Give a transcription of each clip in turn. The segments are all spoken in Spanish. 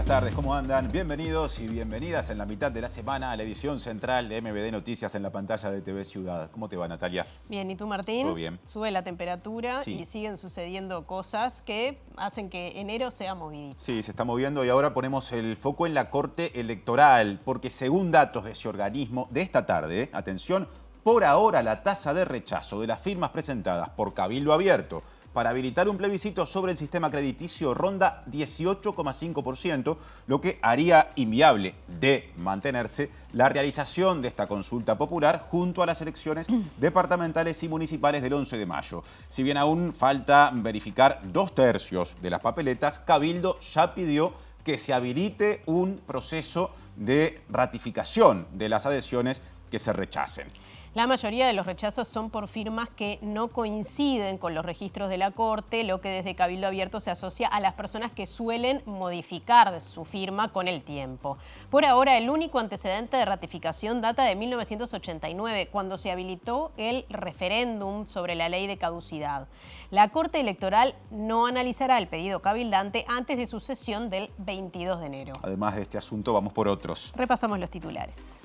buenas tardes, ¿cómo andan? Bienvenidos y bienvenidas en la mitad de la semana a la edición central de MBD Noticias en la pantalla de TV Ciudad. ¿Cómo te va, Natalia? Bien, ¿y tú, Martín? Todo bien. Sube la temperatura Sí. y siguen sucediendo cosas que hacen que enero sea movidito. Sí, se está moviendo y ahora ponemos el foco en la Corte Electoral, porque según datos de ese organismo de esta tarde, atención, por ahora la tasa de rechazo de las firmas presentadas por Cabildo Abierto para habilitar un plebiscito sobre el sistema crediticio ronda 18,5%, lo que haría inviable de mantenerse la realización de esta consulta popular junto a las elecciones departamentales y municipales del 11 de mayo. Si bien aún falta verificar 2/3 de las papeletas, Cabildo ya pidió que se habilite un proceso de ratificación de las adhesiones que se rechacen. La mayoría de los rechazos son por firmas que no coinciden con los registros de la Corte, lo que desde Cabildo Abierto se asocia a las personas que suelen modificar su firma con el tiempo. Por ahora, el único antecedente de ratificación data de 1989, cuando se habilitó el referéndum sobre la ley de caducidad. La Corte Electoral no analizará el pedido cabildante antes de su sesión del 22 de enero. Además de este asunto, vamos por otros. Repasamos los titulares.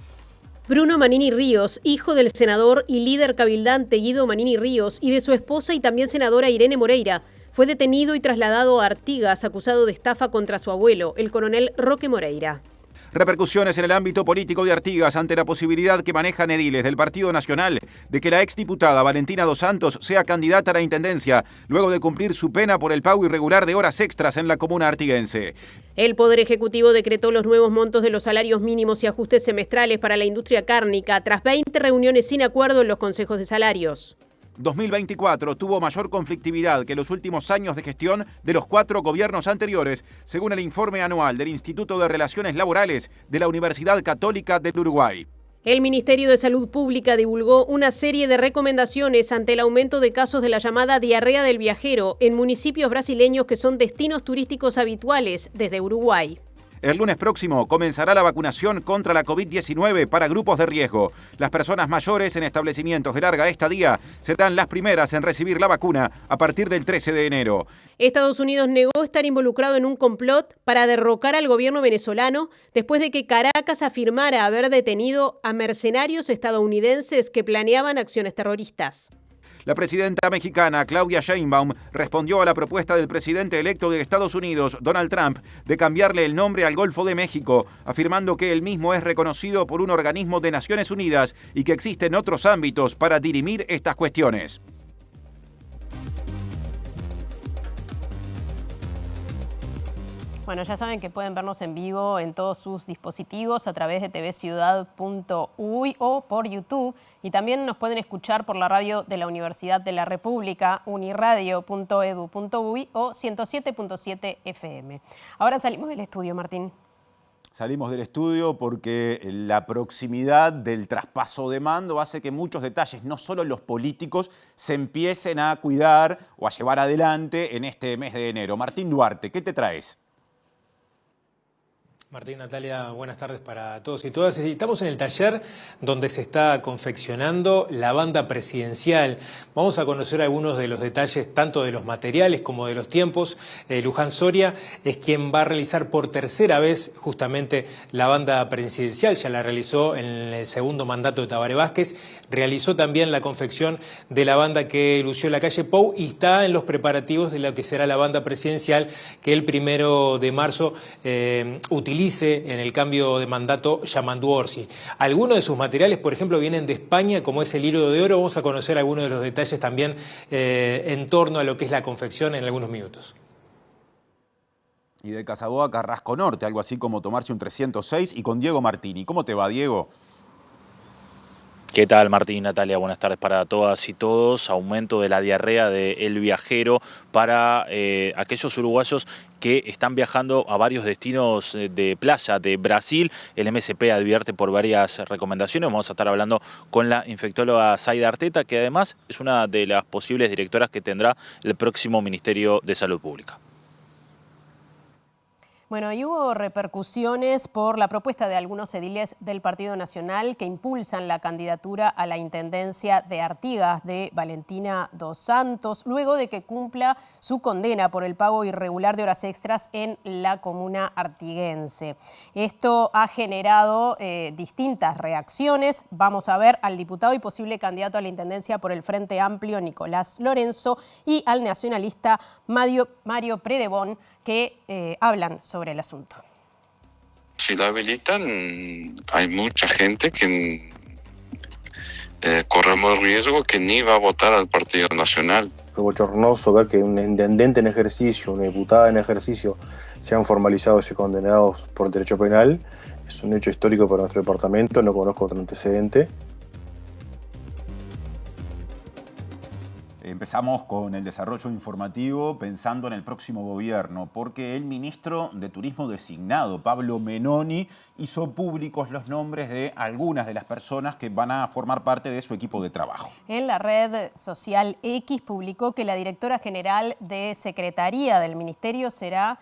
Bruno Manini Ríos, hijo del senador y líder cabildante Guido Manini Ríos y de su esposa y también senadora Irene Moreira, fue detenido y trasladado a Artigas acusado de estafa contra su abuelo, el coronel Roque Moreira. Repercusiones en el ámbito político de Artigas ante la posibilidad que manejan ediles del Partido Nacional de que la exdiputada Valentina Dos Santos sea candidata a la intendencia luego de cumplir su pena por el pago irregular de horas extras en la comuna artiguense. El Poder Ejecutivo decretó los nuevos montos de los salarios mínimos y ajustes semestrales para la industria cárnica tras 20 reuniones sin acuerdo en los consejos de salarios. 2024 tuvo mayor conflictividad que los últimos años de gestión de los 4 gobiernos anteriores, según el informe anual del Instituto de Relaciones Laborales de la Universidad Católica del Uruguay. El Ministerio de Salud Pública divulgó una serie de recomendaciones ante el aumento de casos de la llamada diarrea del viajero en municipios brasileños que son destinos turísticos habituales desde Uruguay. El lunes próximo comenzará la vacunación contra la COVID-19 para grupos de riesgo. Las personas mayores en establecimientos de larga estadía serán las primeras en recibir la vacuna a partir del 13 de enero. Estados Unidos negó estar involucrado en un complot para derrocar al gobierno venezolano después de que Caracas afirmara haber detenido a mercenarios estadounidenses que planeaban acciones terroristas. La presidenta mexicana Claudia Sheinbaum respondió a la propuesta del presidente electo de Estados Unidos, Donald Trump, de cambiarle el nombre al Golfo de México, afirmando que el mismo es reconocido por un organismo de Naciones Unidas y que existen otros ámbitos para dirimir estas cuestiones. Bueno, ya saben que pueden vernos en vivo en todos sus dispositivos a través de tvciudad.uy o por YouTube. Y también nos pueden escuchar por la radio de la Universidad de la República, uniradio.edu.uy o 107.7 FM. Ahora salimos del estudio, Martín. Salimos del estudio porque la proximidad del traspaso de mando hace que muchos detalles, no solo los políticos, se empiecen a cuidar o a llevar adelante en este mes de enero. Martín Duarte, ¿qué te traes? Martín, Natalia, buenas tardes para todos y todas. Estamos en el taller donde se está confeccionando la banda presidencial. Vamos a conocer algunos de los detalles, tanto de los materiales como de los tiempos. Luján Soria es quien va a realizar por tercera vez justamente la banda presidencial. Ya la realizó en el segundo mandato de Tabaré Vázquez. Realizó también la confección de la banda que lució la calle Pou y está en los preparativos de lo que será la banda presidencial que el 1 de marzo utilice en el cambio de mandato Yamandu Orsi. Algunos de sus materiales, por ejemplo, vienen de España, como es el hilo de oro. Vamos a conocer algunos de los detalles también en torno a lo que es la confección en algunos minutos. Y de Casaboa a Carrasco Norte, algo así como tomarse un 306 y con Diego Martini. ¿Cómo te va, Diego? ¿Qué tal, Martín y Natalia? Buenas tardes para todas y todos. Aumento de la diarrea del viajero para aquellos uruguayos que están viajando a varios destinos de playa de Brasil. El MSP advierte por varias recomendaciones. Vamos a estar hablando con la infectóloga Zaida Arteta, que además es una de las posibles directoras que tendrá el próximo Ministerio de Salud Pública. Bueno, y hubo repercusiones por la propuesta de algunos ediles del Partido Nacional que impulsan la candidatura a la intendencia de Artigas de Valentina Dos Santos, luego de que cumpla su condena por el pago irregular de horas extras en la comuna artiguense. Esto ha generado distintas reacciones. Vamos a ver al diputado y posible candidato a la intendencia por el Frente Amplio, Nicolás Lorenzo, y al nacionalista Mario Predebón, que hablan sobre el asunto. Si la habilitan, hay mucha gente que corremos el riesgo que ni va a votar al Partido Nacional. Fue bochornoso ver que un intendente en ejercicio, una diputada en ejercicio, sean formalizados y condenados por derecho penal. Es un hecho histórico para nuestro departamento, no conozco otro antecedente. Empezamos con el desarrollo informativo pensando en el próximo gobierno, porque el ministro de Turismo designado, Pablo Menoni, hizo públicos los nombres de algunas de las personas que van a formar parte de su equipo de trabajo. En la red social X publicó que la directora general de Secretaría del Ministerio será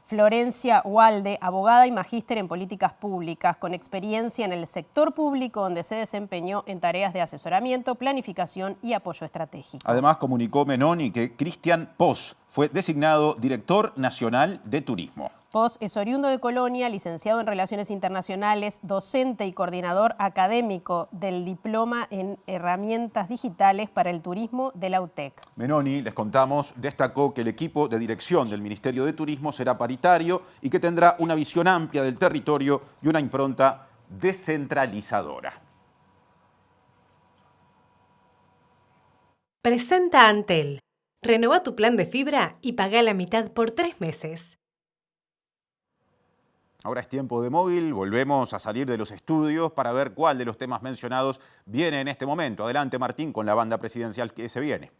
Florencia Walde, abogada y magíster en políticas públicas, con experiencia en el sector público, donde se desempeñó en tareas de asesoramiento, planificación y apoyo estratégico. Además, comunicó Menoni que Cristian Pos fue designado director nacional de turismo. Pos es oriundo de Colonia, licenciado en Relaciones Internacionales, docente y coordinador académico del Diploma en Herramientas Digitales para el Turismo de la UTEC. Menoni, les contamos, destacó que el equipo de dirección del Ministerio de Turismo será paritario y que tendrá una visión amplia del territorio y una impronta descentralizadora. Presenta Antel. Renova tu plan de fibra y paga la mitad por 3 meses. Ahora es tiempo de móvil, volvemos a salir de los estudios para ver cuál de los temas mencionados viene en este momento. Adelante, Martín, con la banda presidencial que se viene.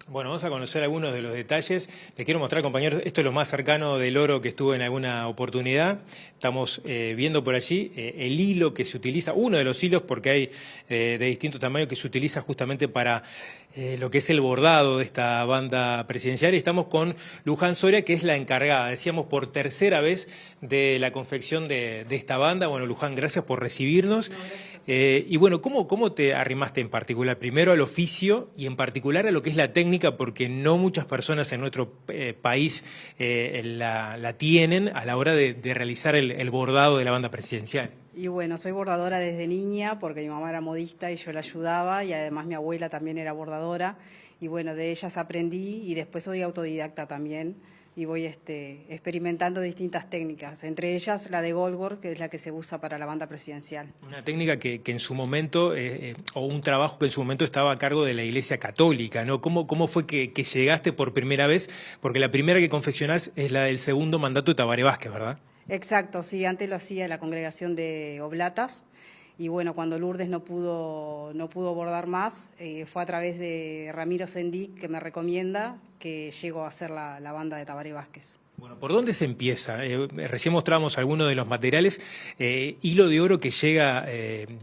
Bueno, vamos a conocer algunos de los detalles. Les quiero mostrar, compañeros, esto es lo más cercano del oro que estuvo en alguna oportunidad. Estamos viendo por allí el hilo que se utiliza, uno de los hilos, porque hay de distinto tamaño, que se utiliza justamente para lo que es el bordado de esta banda presidencial. Y estamos con Luján Soria, que es la encargada, decíamos, por tercera vez de la confección de esta banda. Bueno, Luján, gracias por recibirnos. Y bueno, ¿cómo te arrimaste en particular? Primero al oficio y en particular a lo que es la técnica, porque no muchas personas en nuestro país la tienen a la hora de realizar el bordado de la banda presidencial. Y bueno, soy bordadora desde niña porque mi mamá era modista y yo la ayudaba, y además mi abuela también era bordadora, y bueno, de ellas aprendí y después soy autodidacta también. Y voy experimentando distintas técnicas, entre ellas la de Goldberg, que es la que se usa para la banda presidencial. Una técnica que en su momento, o un trabajo que en su momento estaba a cargo de la Iglesia Católica, ¿no? ¿Cómo fue que llegaste por primera vez? Porque la primera que confeccionás es la del segundo mandato de Tabaré Vázquez, ¿verdad? Exacto, sí, antes lo hacía la congregación de Oblatas. Y bueno, cuando Lourdes no pudo bordar más, fue a través de Ramiro Sendic, que me recomienda, que llego a hacer la banda de Tabaré Vázquez. Bueno, ¿por dónde se empieza? Recién mostrábamos algunos de los materiales. Hilo de oro que llega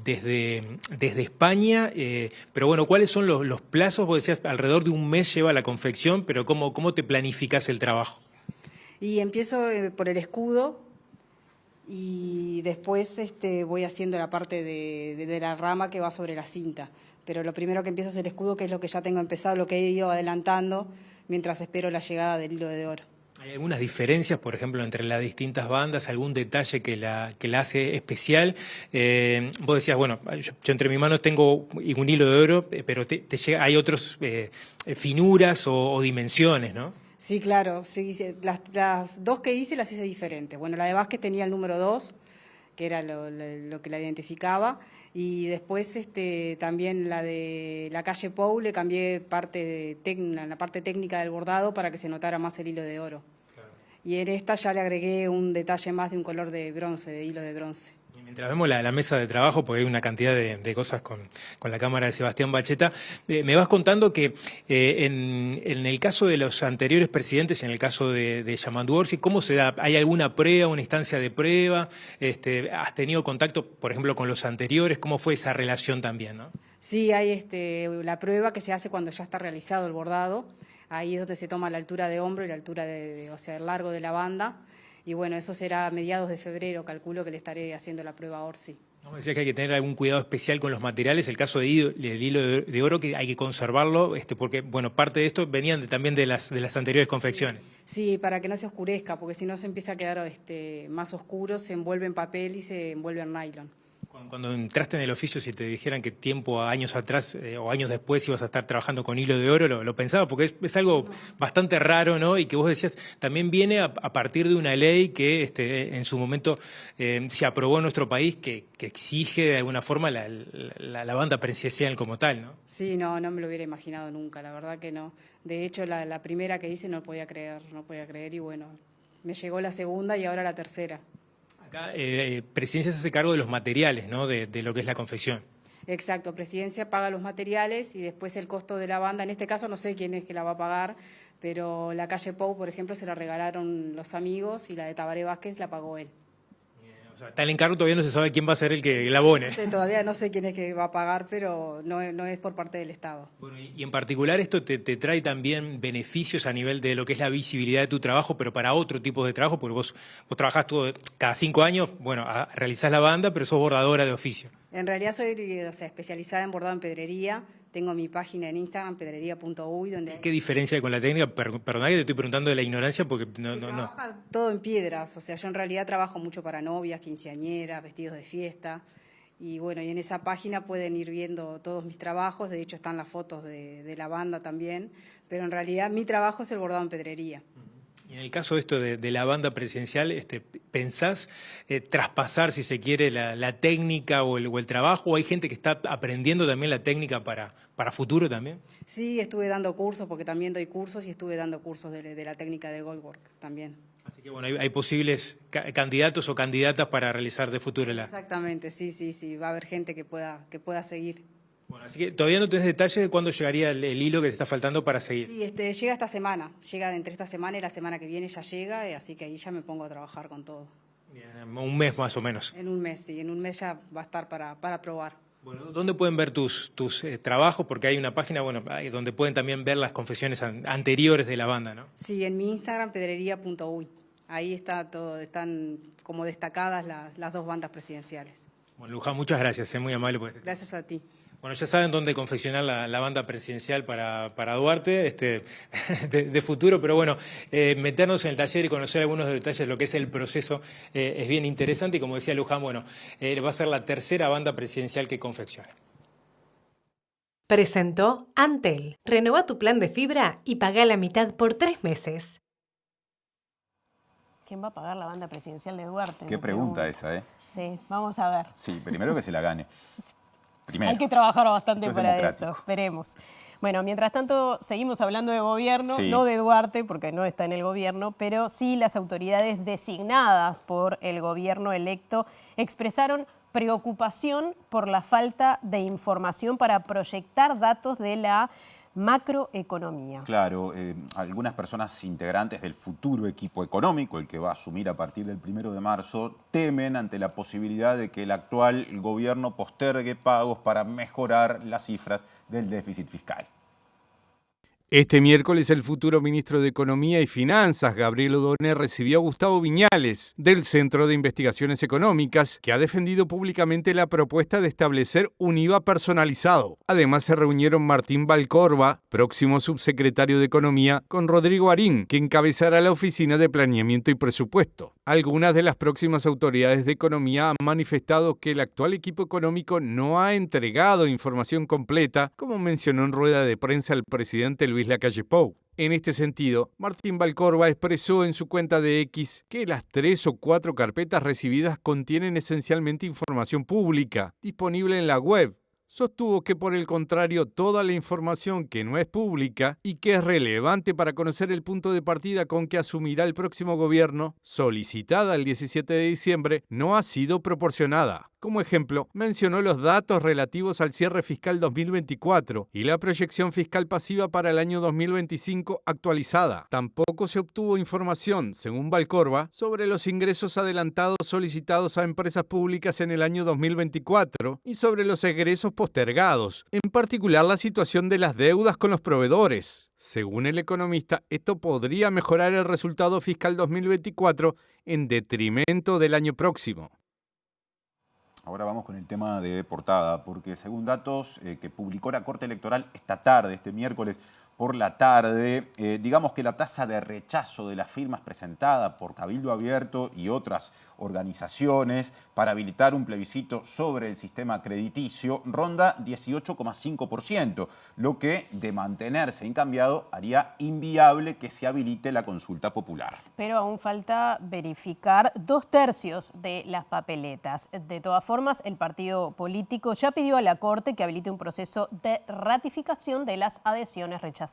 desde España, pero bueno, ¿cuáles son los plazos? Vos decías, alrededor de un mes lleva la confección, pero ¿cómo te planificás el trabajo? Y empiezo por el escudo, y después voy haciendo la parte de la rama que va sobre la cinta. Pero lo primero que empiezo es el escudo, que es lo que ya tengo empezado, lo que he ido adelantando mientras espero la llegada del hilo de oro. ¿Hay algunas diferencias, por ejemplo, entre las distintas bandas? ¿Algún detalle que la hace especial? Vos decías, bueno, yo entre mis manos tengo un hilo de oro, pero hay otras finuras o dimensiones, ¿no? Sí, claro. Sí, las dos que hice las hice diferentes. Bueno, la de Vázquez tenía el número 2, que era lo que la identificaba. Y después también la de la calle Pou le cambié la parte técnica del bordado para que se notara más el hilo de oro. Claro. Y en esta ya le agregué un detalle más de un color de bronce, de hilo de bronce. Mientras vemos la mesa de trabajo, porque hay una cantidad de cosas con la cámara de Sebastián Bacheta, me vas contando que en el caso de los anteriores presidentes, en el caso de Yamandu Orsi, ¿cómo se da? ¿Hay alguna prueba, una instancia de prueba? ¿Has tenido contacto, por ejemplo, con los anteriores? ¿Cómo fue esa relación también, no? Sí, hay la prueba que se hace cuando ya está realizado el bordado. ahí es donde se toma la altura de hombro y la altura o sea, el largo de la banda. Y bueno, eso será a mediados de febrero, calculo que le estaré haciendo la prueba a Orsi. No, me decías que hay que tener algún cuidado especial con los materiales. El caso del hilo de oro, que hay que conservarlo, porque bueno, parte de esto venían también de las anteriores confecciones. Sí, para que no se oscurezca, porque si no se empieza a quedar más oscuro, se envuelve en papel y se envuelve en nylon. Cuando entraste en el oficio, si te dijeran que años atrás o años después ibas a estar trabajando con hilo de oro, lo pensaba, porque es algo bastante raro, ¿no? Y que vos decías, también viene a partir de una ley que en su momento se aprobó en nuestro país, que exige de alguna forma la banda presidencial como tal, ¿no? Sí, no me lo hubiera imaginado nunca, la verdad que no. De hecho, la primera que hice no podía creer y bueno, me llegó la segunda y ahora la tercera. Acá, Presidencia se hace cargo de los materiales, ¿no? De lo que es la confección. Exacto, Presidencia paga los materiales y después el costo de la banda. En este caso no sé quién es que la va a pagar, pero la calle Pou, por ejemplo, se la regalaron los amigos y la de Tabaré Vázquez la pagó él. O sea, está el encargo, todavía no se sabe quién va a ser el que la abone. Todavía no sé quién es que va a pagar, pero no es por parte del Estado. Bueno, y en particular esto te trae también beneficios a nivel de lo que es la visibilidad de tu trabajo, pero para otro tipo de trabajo, porque vos trabajás cada 5 años, bueno, realizás la banda, pero sos bordadora de oficio. En realidad soy especializada en bordado en pedrería. Tengo mi página en Instagram, pedrería.uy, donde... ¿Qué diferencia hay con la técnica? Perdona que te estoy preguntando de la ignorancia porque no. Trabaja todo en piedras, o sea, yo en realidad trabajo mucho para novias, quinceañeras, vestidos de fiesta. Y bueno, y en esa página pueden ir viendo todos mis trabajos, de hecho están las fotos de la banda también, pero en realidad mi trabajo es el bordado en pedrería. Y en el caso de esto de la banda presidencial, ¿pensás traspasar, si se quiere, la técnica o el trabajo? ¿O hay gente que está aprendiendo también la técnica para futuro también? Sí, estuve dando cursos, porque también doy cursos, y estuve dando cursos de la técnica de Goldwork también. Así que bueno, hay posibles candidatos o candidatas para realizar de futuro Exactamente, sí, va a haber gente que pueda seguir. Bueno, así que todavía no tenés detalles de cuándo llegaría el hilo que te está faltando para seguir. Sí, llega esta semana, llega entre esta semana y la semana que viene ya llega, así que ahí ya me pongo a trabajar con todo. Bien, un mes más o menos. En un mes, sí, en un mes ya va a estar para probar. Bueno, ¿dónde pueden ver tus trabajos? Porque hay una página, donde pueden también ver las confesiones anteriores de la banda, ¿no? Sí, en mi Instagram, pedrería.uy. Ahí está todo, están como destacadas las dos bandas presidenciales. Bueno, Luján, muchas gracias, muy amable por este. Gracias a ti. Bueno, ya saben dónde confeccionar la banda presidencial para Duarte de futuro, pero bueno, meternos en el taller y conocer algunos detalles de lo que es el proceso es bien interesante y como decía Luján, bueno, va a ser la tercera banda presidencial que confeccione. Presentó Antel. Renová tu plan de fibra y pagá la mitad por 3 meses. ¿Quién va a pagar la banda presidencial de Duarte? Qué pregunta esa, ¿eh? Sí, vamos a ver. Sí, primero que se la gane. Primero. Hay que trabajar bastante para democrático. eso, esperemos. Bueno, mientras tanto, seguimos hablando de gobierno, sí. No de Duarte, porque no está en el gobierno, pero sí las autoridades designadas por el gobierno electo expresaron preocupación por la falta de información para proyectar datos de la macroeconomía. Claro, algunas personas integrantes del futuro equipo económico, el que va a asumir a partir del 1 de marzo, temen ante la posibilidad de que el actual gobierno postergue pagos para mejorar las cifras del déficit fiscal. Este miércoles el futuro ministro de Economía y Finanzas, Gabriel Odone, recibió a Gustavo Viñales, del Centro de Investigaciones Económicas, que ha defendido públicamente la propuesta de establecer un IVA personalizado. Además se reunieron Martín Valcorba, próximo subsecretario de Economía, con Rodrigo Arín, que encabezará la Oficina de Planeamiento y Presupuesto. Algunas de las próximas autoridades de Economía han manifestado que el actual equipo económico no ha entregado información completa, como mencionó en rueda de prensa el presidente Luis Lacalle Pou. En este sentido, Martín Valcorba expresó en su cuenta de X que las 3 o 4 carpetas recibidas contienen esencialmente información pública, disponible en la web. Sostuvo que, por el contrario, toda la información que no es pública y que es relevante para conocer el punto de partida con que asumirá el próximo gobierno, solicitada el 17 de diciembre, no ha sido proporcionada. Como ejemplo, mencionó los datos relativos al cierre fiscal 2024 y la proyección fiscal pasiva para el año 2025 actualizada. Tampoco se obtuvo información, según Valcorba, sobre los ingresos adelantados solicitados a empresas públicas en el año 2024 y sobre los egresos por postergados, en particular la situación de las deudas con los proveedores. Según el economista, esto podría mejorar el resultado fiscal 2024 en detrimento del año próximo. Ahora vamos con el tema de portada, porque según datos que publicó la Corte Electoral esta tarde, este miércoles por la tarde, digamos que la tasa de rechazo de las firmas presentadas por Cabildo Abierto y otras organizaciones para habilitar un plebiscito sobre el sistema crediticio ronda 18,5%, lo que, de mantenerse incambiado, haría inviable que se habilite la consulta popular. Pero aún falta verificar 2/3 de las papeletas. De todas formas, el partido político ya pidió a la Corte que habilite un proceso de ratificación de las adhesiones rechazadas.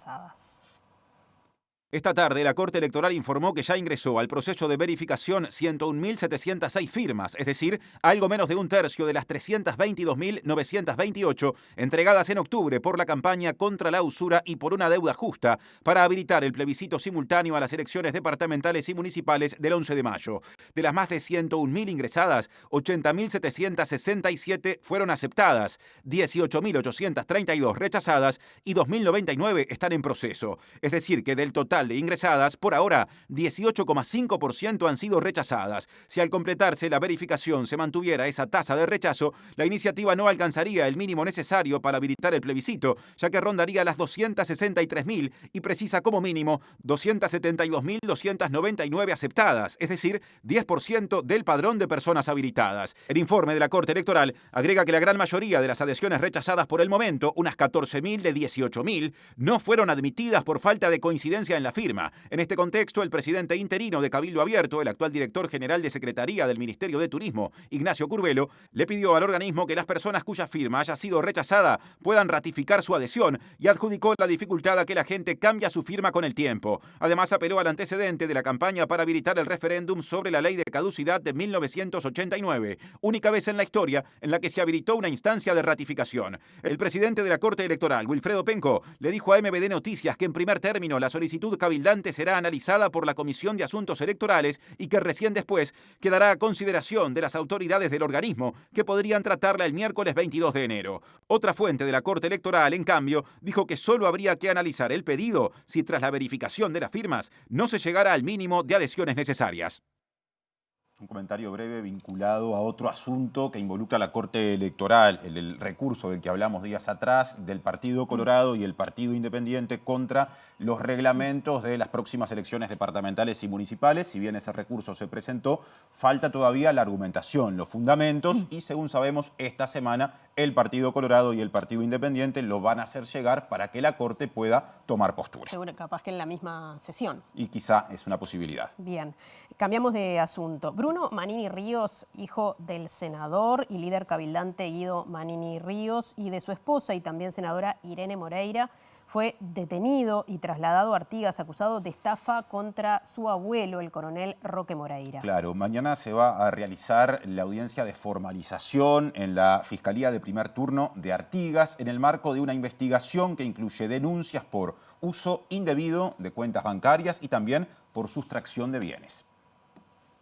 Esta tarde, la Corte Electoral informó que ya ingresó al proceso de verificación 101.706 firmas, es decir, algo menos de un tercio de las 322.928 entregadas en octubre por la campaña contra la usura y por una deuda justa para habilitar el plebiscito simultáneo a las elecciones departamentales y municipales del 11 de mayo. De las más de 101.000 ingresadas, 80.767 fueron aceptadas, 18.832 rechazadas y 2.099 están en proceso. Es decir, que del total de ingresadas, por ahora, 18,5% han sido rechazadas. Si al completarse la verificación se mantuviera esa tasa de rechazo, la iniciativa no alcanzaría el mínimo necesario para habilitar el plebiscito, ya que rondaría las 263.000 y precisa como mínimo 272.299 aceptadas, es decir, 10% del padrón de personas habilitadas. El informe de la Corte Electoral agrega que la gran mayoría de las adhesiones rechazadas por el momento, unas 14.000 de 18.000, no fueron admitidas por falta de coincidencia en la firma. En este contexto, el presidente interino de Cabildo Abierto, el actual director general de Secretaría del Ministerio de Turismo, Ignacio Curvelo, le pidió al organismo que las personas cuya firma haya sido rechazada puedan ratificar su adhesión y adjudicó la dificultad a que la gente cambie su firma con el tiempo. Además, apeló al antecedente de la campaña para habilitar el referéndum sobre la ley de caducidad de 1989, única vez en la historia en la que se habilitó una instancia de ratificación. El presidente de la Corte Electoral, Wilfredo Penco, le dijo a MBD Noticias que en primer término la solicitud cabildante será analizada por la Comisión de Asuntos Electorales y que recién después quedará a consideración de las autoridades del organismo, que podrían tratarla el miércoles 22 de enero. Otra fuente de la Corte Electoral, en cambio, dijo que solo habría que analizar el pedido si tras la verificación de las firmas no se llegara al mínimo de adhesiones necesarias. Un comentario breve vinculado a otro asunto que involucra a la Corte Electoral, el recurso del que hablamos días atrás del Partido Colorado y el Partido Independiente contra los reglamentos de las próximas elecciones departamentales y municipales. Si bien ese recurso se presentó, falta todavía la argumentación, los fundamentos y, según sabemos, esta semana el Partido Colorado y el Partido Independiente lo van a hacer llegar para que la Corte pueda tomar postura. Seguro, capaz que en la misma sesión. Y quizá es una posibilidad. Bien, cambiamos de asunto. Bruno Manini Ríos, hijo del senador y líder cabildante Guido Manini Ríos y de su esposa y también senadora Irene Moreira, fue detenido y trasladado a Artigas acusado de estafa contra su abuelo, el coronel Roque Moreira. Claro, mañana se va a realizar la audiencia de formalización en la Fiscalía de Primer Turno de Artigas en el marco de una investigación que incluye denuncias por uso indebido de cuentas bancarias y también por sustracción de bienes.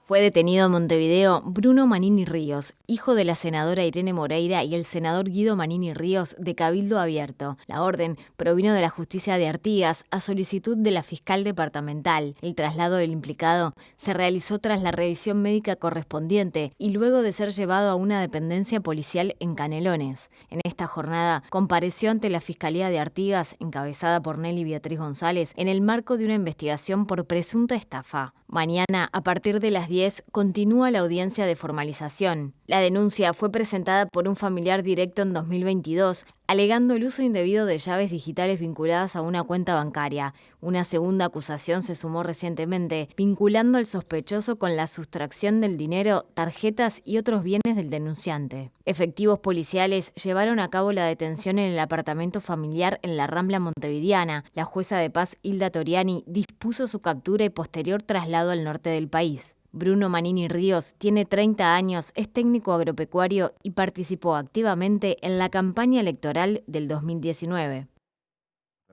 Fue detenido en Montevideo Bruno Manini Ríos, hijo de la senadora Irene Moreira y el senador Guido Manini Ríos de Cabildo Abierto. La orden provino de la justicia de Artigas a solicitud de la fiscal departamental. El traslado del implicado se realizó tras la revisión médica correspondiente y luego de ser llevado a una dependencia policial en Canelones. En esta jornada compareció ante la Fiscalía de Artigas, encabezada por Nelly Beatriz González, en el marco de una investigación por presunta estafa. Mañana, a partir de las 10, continúa la audiencia de formalización. La denuncia fue presentada por un familiar directo en 2022, alegando el uso indebido de llaves digitales vinculadas a una cuenta bancaria. Una segunda acusación se sumó recientemente, vinculando al sospechoso con la sustracción del dinero, tarjetas y otros bienes del denunciante. Efectivos policiales llevaron a cabo la detención en el apartamento familiar en la Rambla montevideana. La jueza de paz Hilda Toriani dispuso su captura y posterior traslado al norte del país. Bruno Manini Ríos tiene 30 años, es técnico agropecuario y participó activamente en la campaña electoral del 2019.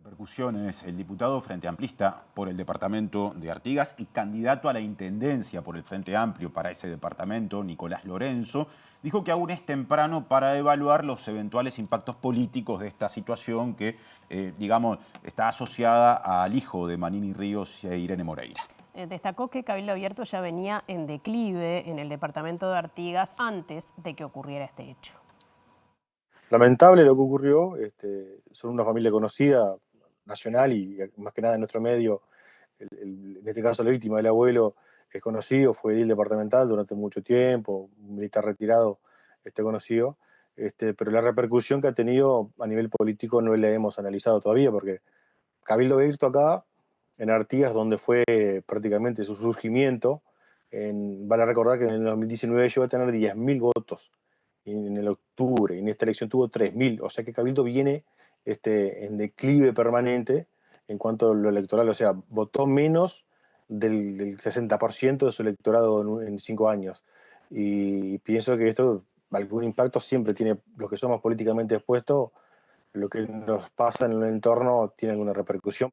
Repercusiones. El diputado Frente Amplista por el departamento de Artigas y candidato a la intendencia por el Frente Amplio para ese departamento, Nicolás Lorenzo, dijo que aún es temprano para evaluar los eventuales impactos políticos de esta situación que, digamos, está asociada al hijo de Manini Ríos e Irene Moreira. Destacó que Cabildo Abierto ya venía en declive en el departamento de Artigas antes de que ocurriera este hecho. Lamentable lo que ocurrió, son una familia conocida, nacional y más que nada en nuestro medio, en este caso la víctima del abuelo es conocido, fue edil departamental durante mucho tiempo, un militar retirado conocido, pero la repercusión que ha tenido a nivel político no la hemos analizado todavía, porque Cabildo Abierto acá, en Artigas, donde fue prácticamente su surgimiento, vale recordar que en el 2019 llegó a tener 10.000 votos, y en el octubre, y en esta elección tuvo 3.000, o sea que Cabildo viene en declive permanente en cuanto a lo electoral, o sea, votó menos del 60% de su electorado en 5 años. Y pienso que esto, algún impacto siempre tiene, los que somos políticamente expuestos, lo que nos pasa en el entorno tiene alguna repercusión.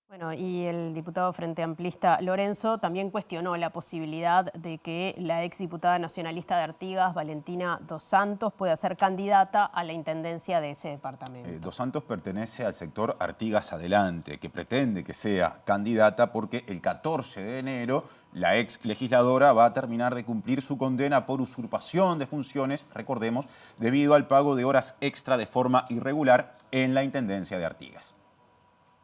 Bueno, y el diputado Frente Amplista Lorenzo también cuestionó la posibilidad de que la exdiputada nacionalista de Artigas, Valentina Dos Santos, pueda ser candidata a la intendencia de ese departamento. Dos Santos pertenece al sector Artigas Adelante, que pretende que sea candidata porque el 14 de enero la ex legisladora va a terminar de cumplir su condena por usurpación de funciones, recordemos, debido al pago de horas extra de forma irregular en la intendencia de Artigas.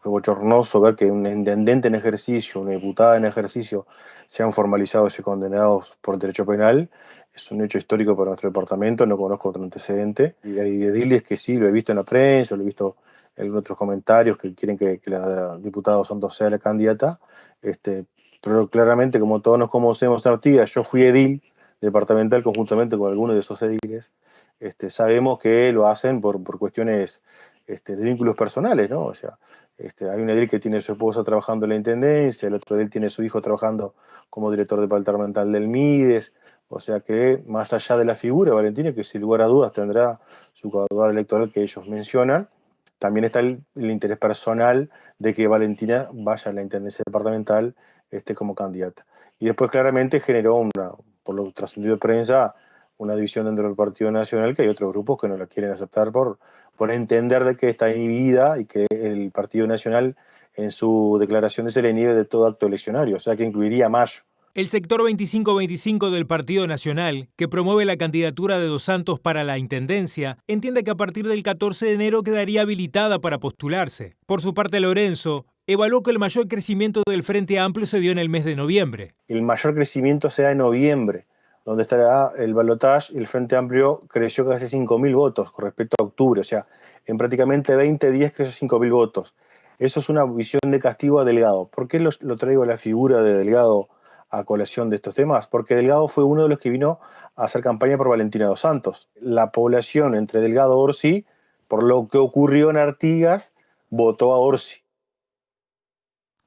Fue bochornoso ver que un intendente en ejercicio, una diputada en ejercicio, sean formalizados y condenados por derecho penal. Es un hecho histórico para nuestro departamento, no conozco otro antecedente. Y hay ediles que sí, lo he visto en la prensa, lo he visto en otros comentarios que quieren que la diputada Dos Santos sea la candidata. Pero claramente, como todos nos conocemos en Artigas, yo fui edil departamental conjuntamente con algunos de esos ediles. Sabemos que lo hacen por cuestiones de vínculos personales, ¿no? O sea, hay un edil que tiene a su esposa trabajando en la intendencia, el otro edil tiene a su hijo trabajando como director departamental del MIDES, o sea que más allá de la figura, Valentina, que sin lugar a dudas tendrá su caudal electoral que ellos mencionan, también está el interés personal de que Valentina vaya a la intendencia departamental como candidata. Y después claramente generó, por lo trascendido de prensa, una división dentro del Partido Nacional, que hay otros grupos que no la quieren aceptar por entender de que está inhibida y que el Partido Nacional en su declaración se le inhibe de todo acto eleccionario, o sea que incluiría mayo. El sector 2525 del Partido Nacional, que promueve la candidatura de Dos Santos para la intendencia, entiende que a partir del 14 de enero quedaría habilitada para postularse. Por su parte, Lorenzo evaluó que el mayor crecimiento del Frente Amplio se dio en el mes de noviembre. El mayor crecimiento se da en noviembre, donde estará el balotaje, y el Frente Amplio creció casi 5.000 votos con respecto a octubre, o sea, en prácticamente 20 días creció 5.000 votos. Eso es una visión de castigo a Delgado. ¿Por qué lo traigo a la figura de Delgado a colación de estos temas? Porque Delgado fue uno de los que vino a hacer campaña por Valentina Dos Santos. La población entre Delgado y Orsi, por lo que ocurrió en Artigas, votó a Orsi.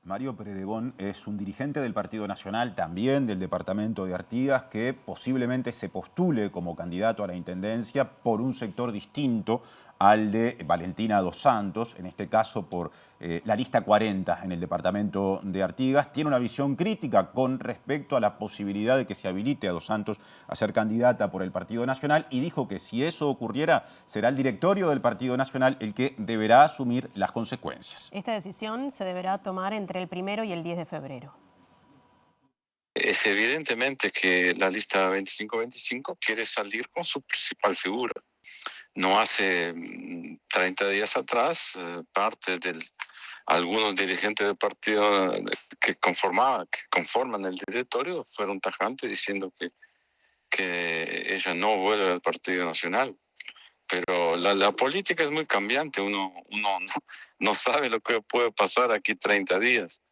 Mario Peredebón es un dirigente del Partido Nacional, también del departamento de Artigas, que posiblemente se postule como candidato a la intendencia por un sector distinto al de Valentina Dos Santos, en este caso por la lista 40 en el departamento de Artigas. Tiene una visión crítica con respecto a la posibilidad de que se habilite a Dos Santos a ser candidata por el Partido Nacional y dijo que si eso ocurriera será el directorio del Partido Nacional el que deberá asumir las consecuencias. Esta decisión se deberá tomar entre el 1 y el 10 de febrero. Es evidentemente que la lista 2525 quiere salir con su principal figura. No hace 30 días atrás, algunos dirigentes del partido que conforman el directorio fueron tajantes diciendo que ella no vuelve al Partido Nacional. Pero la política es muy cambiante, uno no sabe lo que puede pasar aquí 30 días.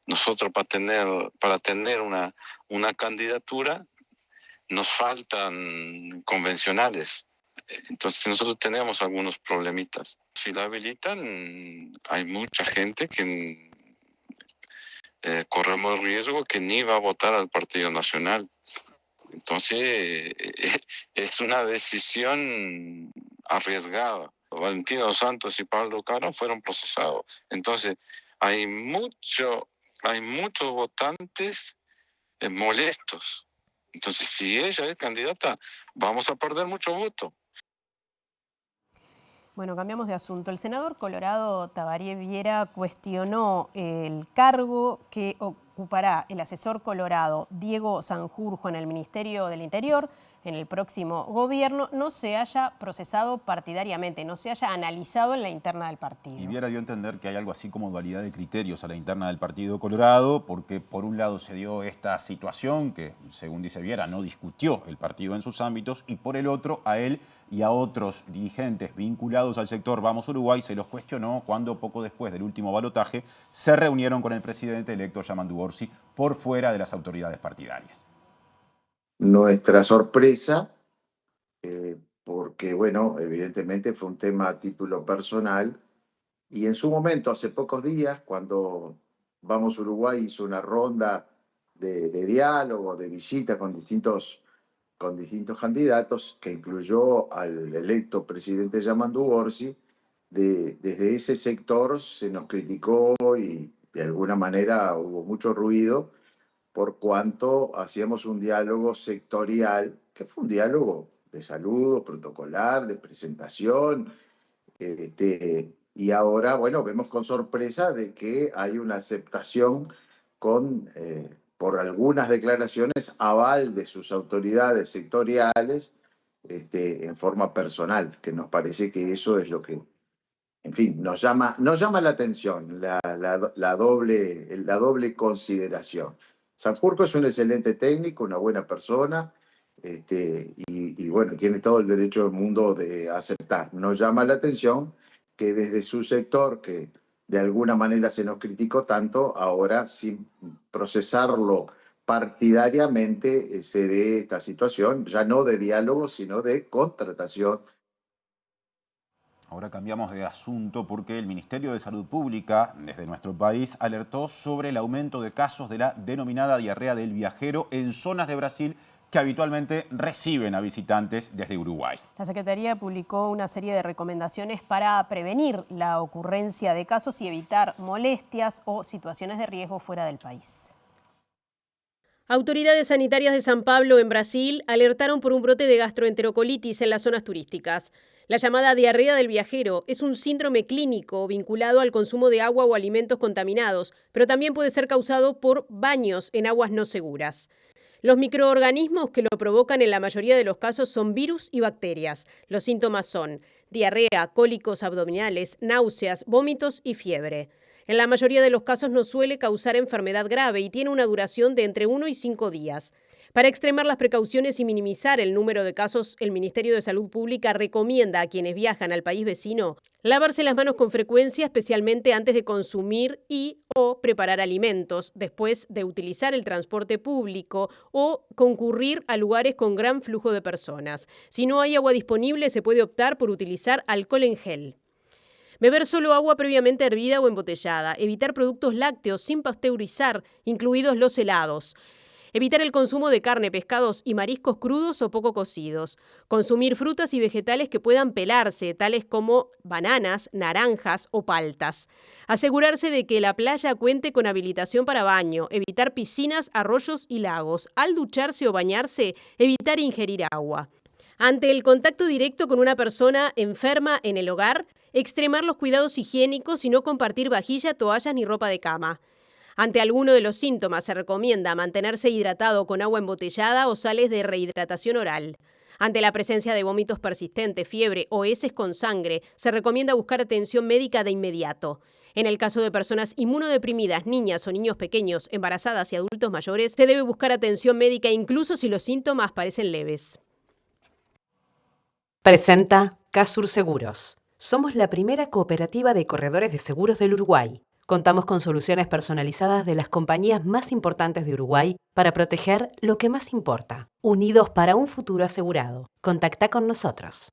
Nosotros para tener una candidatura nos faltan convencionales. Entonces nosotros tenemos algunos problemitas. Si la habilitan, hay mucha gente que corremos el riesgo que ni va a votar al Partido Nacional. Entonces es una decisión arriesgada. Valentino Dos Santos y Pablo Caro fueron procesados. Entonces, hay muchos votantes molestos. Entonces, si ella es candidata, vamos a perder muchos votos. Bueno, cambiamos de asunto. El senador colorado Tabaré Viera cuestionó el cargo que ocupará el asesor colorado Diego Sanjurjo en el Ministerio del Interior en el próximo gobierno no se haya procesado partidariamente, no se haya analizado en la interna del partido. Y Viera dio a entender que hay algo así como dualidad de criterios a la interna del Partido Colorado, porque por un lado se dio esta situación que, según dice Viera, no discutió el partido en sus ámbitos, y por el otro, a él y a otros dirigentes vinculados al sector Vamos Uruguay se los cuestionó cuando poco después del último balotaje se reunieron con el presidente electo Yamandu Orsi por fuera de las autoridades partidarias. Nuestra sorpresa, porque, bueno, evidentemente fue un tema a título personal, y en su momento, hace pocos días, cuando Vamos Uruguay hizo una ronda de diálogo, de visita con distintos candidatos, que incluyó al electo presidente Yamandu Orsi, desde ese sector se nos criticó y de alguna manera hubo mucho ruido, por cuanto hacíamos un diálogo sectorial, que fue un diálogo de saludo, protocolar, de presentación, y ahora, bueno, vemos con sorpresa de que hay una aceptación por algunas declaraciones, aval de sus autoridades sectoriales, en forma personal, que nos parece que eso es lo que, en fin, nos llama la atención, la doble consideración. Sanjurjo es un excelente técnico, una buena persona, y bueno, tiene todo el derecho del mundo de aceptar. Nos llama la atención que desde su sector, que de alguna manera se nos criticó tanto, ahora sin procesarlo partidariamente se dé esta situación, ya no de diálogo, sino de contratación. Ahora cambiamos de asunto porque el Ministerio de Salud Pública, desde nuestro país, alertó sobre el aumento de casos de la denominada diarrea del viajero en zonas de Brasil que habitualmente reciben a visitantes desde Uruguay. La Secretaría publicó una serie de recomendaciones para prevenir la ocurrencia de casos y evitar molestias o situaciones de riesgo fuera del país. Autoridades sanitarias de San Pablo, en Brasil, alertaron por un brote de gastroenterocolitis en las zonas turísticas. La llamada diarrea del viajero es un síndrome clínico vinculado al consumo de agua o alimentos contaminados, pero también puede ser causado por baños en aguas no seguras. Los microorganismos que lo provocan en la mayoría de los casos son virus y bacterias. Los síntomas son diarrea, cólicos abdominales, náuseas, vómitos y fiebre. En la mayoría de los casos no suele causar enfermedad grave y tiene una duración de entre 1 y 5 días. Para extremar las precauciones y minimizar el número de casos, el Ministerio de Salud Pública recomienda a quienes viajan al país vecino lavarse las manos con frecuencia, especialmente antes de consumir o preparar alimentos, después de utilizar el transporte público o concurrir a lugares con gran flujo de personas. Si no hay agua disponible, se puede optar por utilizar alcohol en gel. Beber solo agua previamente hervida o embotellada. Evitar productos lácteos sin pasteurizar, incluidos los helados. Evitar el consumo de carne, pescados y mariscos crudos o poco cocidos. Consumir frutas y vegetales que puedan pelarse, tales como bananas, naranjas o paltas. Asegurarse de que la playa cuente con habilitación para baño. Evitar piscinas, arroyos y lagos. Al ducharse o bañarse, evitar ingerir agua. Ante el contacto directo con una persona enferma en el hogar, extremar los cuidados higiénicos y no compartir vajilla, toallas ni ropa de cama. Ante alguno de los síntomas se recomienda mantenerse hidratado con agua embotellada o sales de rehidratación oral. Ante la presencia de vómitos persistentes, fiebre o heces con sangre, se recomienda buscar atención médica de inmediato. En el caso de personas inmunodeprimidas, niñas o niños pequeños, embarazadas y adultos mayores, se debe buscar atención médica incluso si los síntomas parecen leves. Presenta Casur Seguros. Somos la primera cooperativa de corredores de seguros del Uruguay. Contamos con soluciones personalizadas de las compañías más importantes de Uruguay para proteger lo que más importa. Unidos para un futuro asegurado. Contacta con nosotros.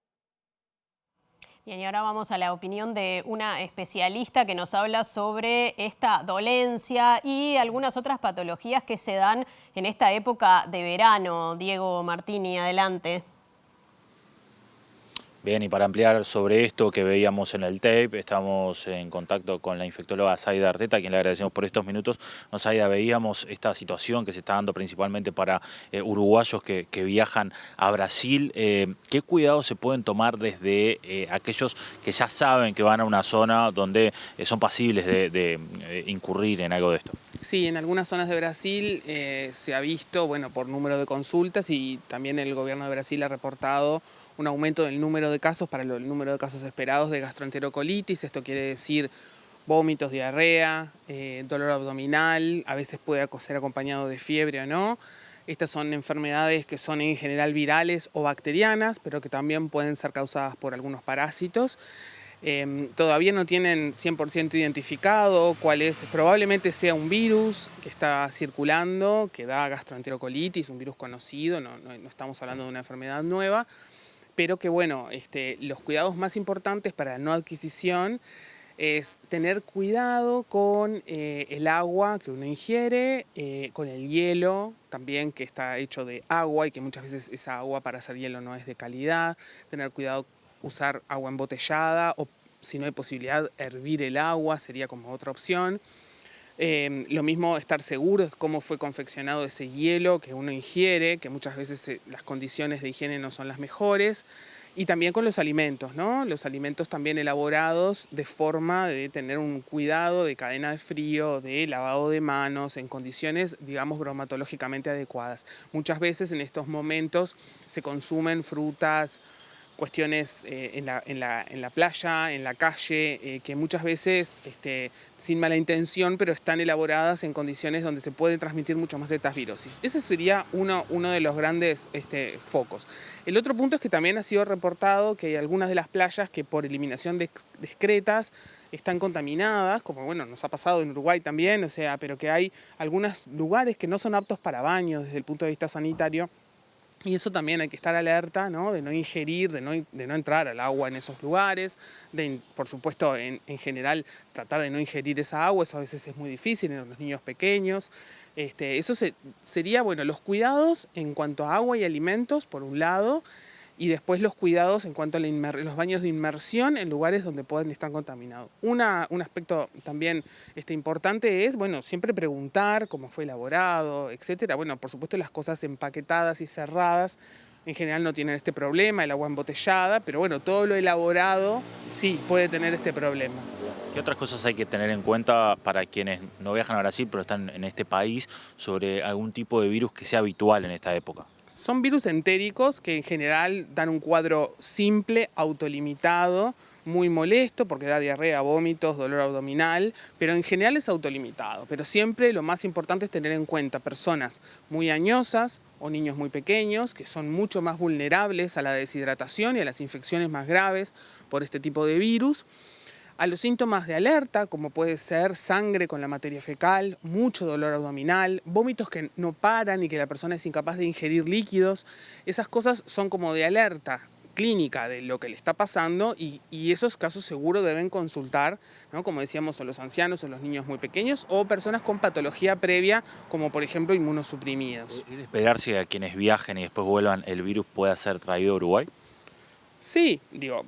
Bien, y ahora vamos a la opinión de una especialista que nos habla sobre esta dolencia y algunas otras patologías que se dan en esta época de verano. Diego Martini, adelante. Bien, y para ampliar sobre esto que veíamos en el tape, estamos en contacto con la infectóloga Zaida Arteta, a quien le agradecemos por estos minutos. No, Zaida, veíamos esta situación que se está dando principalmente para uruguayos que viajan a Brasil. ¿Qué cuidados se pueden tomar desde aquellos que ya saben que van a una zona donde son pasibles de incurrir en algo de esto? Sí, en algunas zonas de Brasil se ha visto, bueno, por número de consultas, y también el gobierno de Brasil ha reportado un aumento del número de casos para el número de casos esperados de gastroenterocolitis. Esto quiere decir vómitos, diarrea, dolor abdominal, a veces puede ser acompañado de fiebre o no. Estas son enfermedades que son en general virales o bacterianas, pero que también pueden ser causadas por algunos parásitos. Todavía no tienen 100% identificado cuál es, probablemente sea un virus que está circulando, que da gastroenterocolitis, un virus conocido, no estamos hablando de una enfermedad nueva, pero que bueno, los cuidados más importantes para la no adquisición es tener cuidado con el agua que uno ingiere, con el hielo también, que está hecho de agua y que muchas veces esa agua para hacer hielo no es de calidad, tener cuidado usar agua embotellada, o si no hay posibilidad, hervir el agua sería como otra opción. Lo mismo, estar seguro de cómo fue confeccionado ese hielo que uno ingiere, que muchas veces las condiciones de higiene no son las mejores. Y también con los alimentos, ¿no? Los alimentos también elaborados de forma de tener un cuidado de cadena de frío, de lavado de manos, en condiciones, digamos, bromatológicamente adecuadas. Muchas veces en estos momentos se consumen frutas, cuestiones en la playa, en la calle, que muchas veces, sin mala intención, pero están elaboradas en condiciones donde se puede transmitir mucho más estas virosis. Ese sería uno de los grandes focos. El otro punto es que también ha sido reportado que hay algunas de las playas que por eliminación de excretas están contaminadas, como bueno, nos ha pasado en Uruguay también, o sea, pero que hay algunos lugares que no son aptos para baños desde el punto de vista sanitario. Y eso también hay que estar alerta, ¿no? De no ingerir, de no entrar al agua en esos lugares, por supuesto, en general, tratar de no ingerir esa agua, eso a veces es muy difícil en los niños pequeños. Eso sería, bueno, los cuidados en cuanto a agua y alimentos, por un lado, y después los cuidados en cuanto a los baños de inmersión en lugares donde pueden estar contaminados. Un aspecto también importante es, bueno, siempre preguntar cómo fue elaborado, etcétera. Bueno, por supuesto las cosas empaquetadas y cerradas en general no tienen este problema, el agua embotellada, pero bueno, todo lo elaborado sí puede tener este problema. ¿Qué otras cosas hay que tener en cuenta para quienes no viajan a Brasil pero están en este país sobre algún tipo de virus que sea habitual en esta época? Son virus entéricos que en general dan un cuadro simple, autolimitado, muy molesto porque da diarrea, vómitos, dolor abdominal, pero en general es autolimitado. Pero siempre lo más importante es tener en cuenta personas muy añosas o niños muy pequeños que son mucho más vulnerables a la deshidratación y a las infecciones más graves por este tipo de virus. A los síntomas de alerta, como puede ser sangre con la materia fecal, mucho dolor abdominal, vómitos que no paran y que la persona es incapaz de ingerir líquidos, esas cosas son como de alerta clínica de lo que le está pasando y esos casos seguro deben consultar, ¿no? Como decíamos, o los ancianos o los niños muy pequeños o personas con patología previa, como por ejemplo inmunosuprimidos. ¿Es de esperarse a quienes viajen y después vuelvan el virus pueda ser traído a Uruguay? Sí,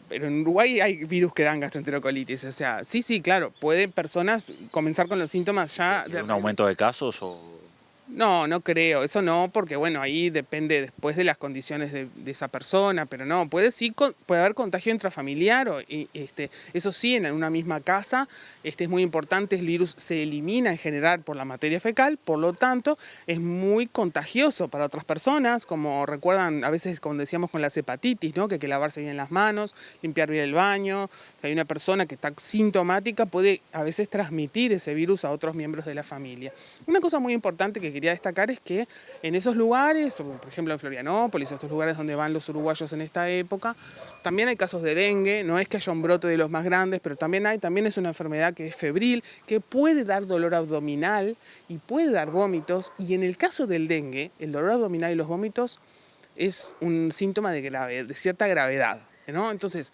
pero en Uruguay hay virus que dan gastroenterocolitis, o sea, sí, claro, pueden personas comenzar con los síntomas ya... ¿Un aumento de casos o...? No creo, eso no, porque bueno, ahí depende después de las condiciones de esa persona, pero no, puede haber contagio intrafamiliar, eso sí, en una misma casa, es muy importante, el virus se elimina en general por la materia fecal, por lo tanto, es muy contagioso para otras personas, como recuerdan a veces, como decíamos con las hepatitis, ¿no? Que hay que lavarse bien las manos, limpiar bien el baño, que hay una persona que está sintomática, puede a veces transmitir ese virus a otros miembros de la familia. Una cosa muy importante que quería destacar es que en esos lugares, por ejemplo en Florianópolis, estos lugares donde van los uruguayos en esta época, también hay casos de dengue, no es que haya un brote de los más grandes, pero también es una enfermedad que es febril, que puede dar dolor abdominal y puede dar vómitos, y en el caso del dengue, el dolor abdominal y los vómitos es un síntoma de cierta gravedad, ¿no? Entonces,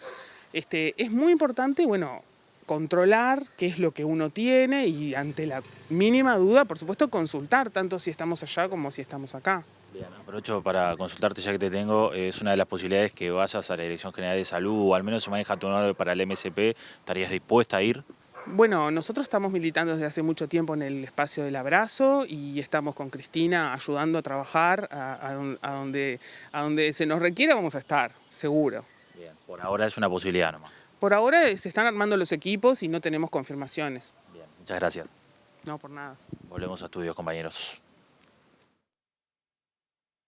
es muy importante, bueno, controlar qué es lo que uno tiene y ante la mínima duda, por supuesto, consultar, tanto si estamos allá como si estamos acá. Bien, aprovecho para consultarte ya que te tengo. Es una de las posibilidades que vayas a la Dirección General de Salud, o al menos se maneja tu nombre para el MSP. ¿Estarías dispuesta a ir? Bueno, nosotros estamos militando desde hace mucho tiempo en el espacio del abrazo y estamos con Cristina ayudando a trabajar a donde se nos requiera, vamos a estar, seguro. Bien, por ahora es una posibilidad nomás. Por ahora se están armando los equipos y no tenemos confirmaciones. Bien, muchas gracias. No, por nada. Volvemos a estudios, compañeros.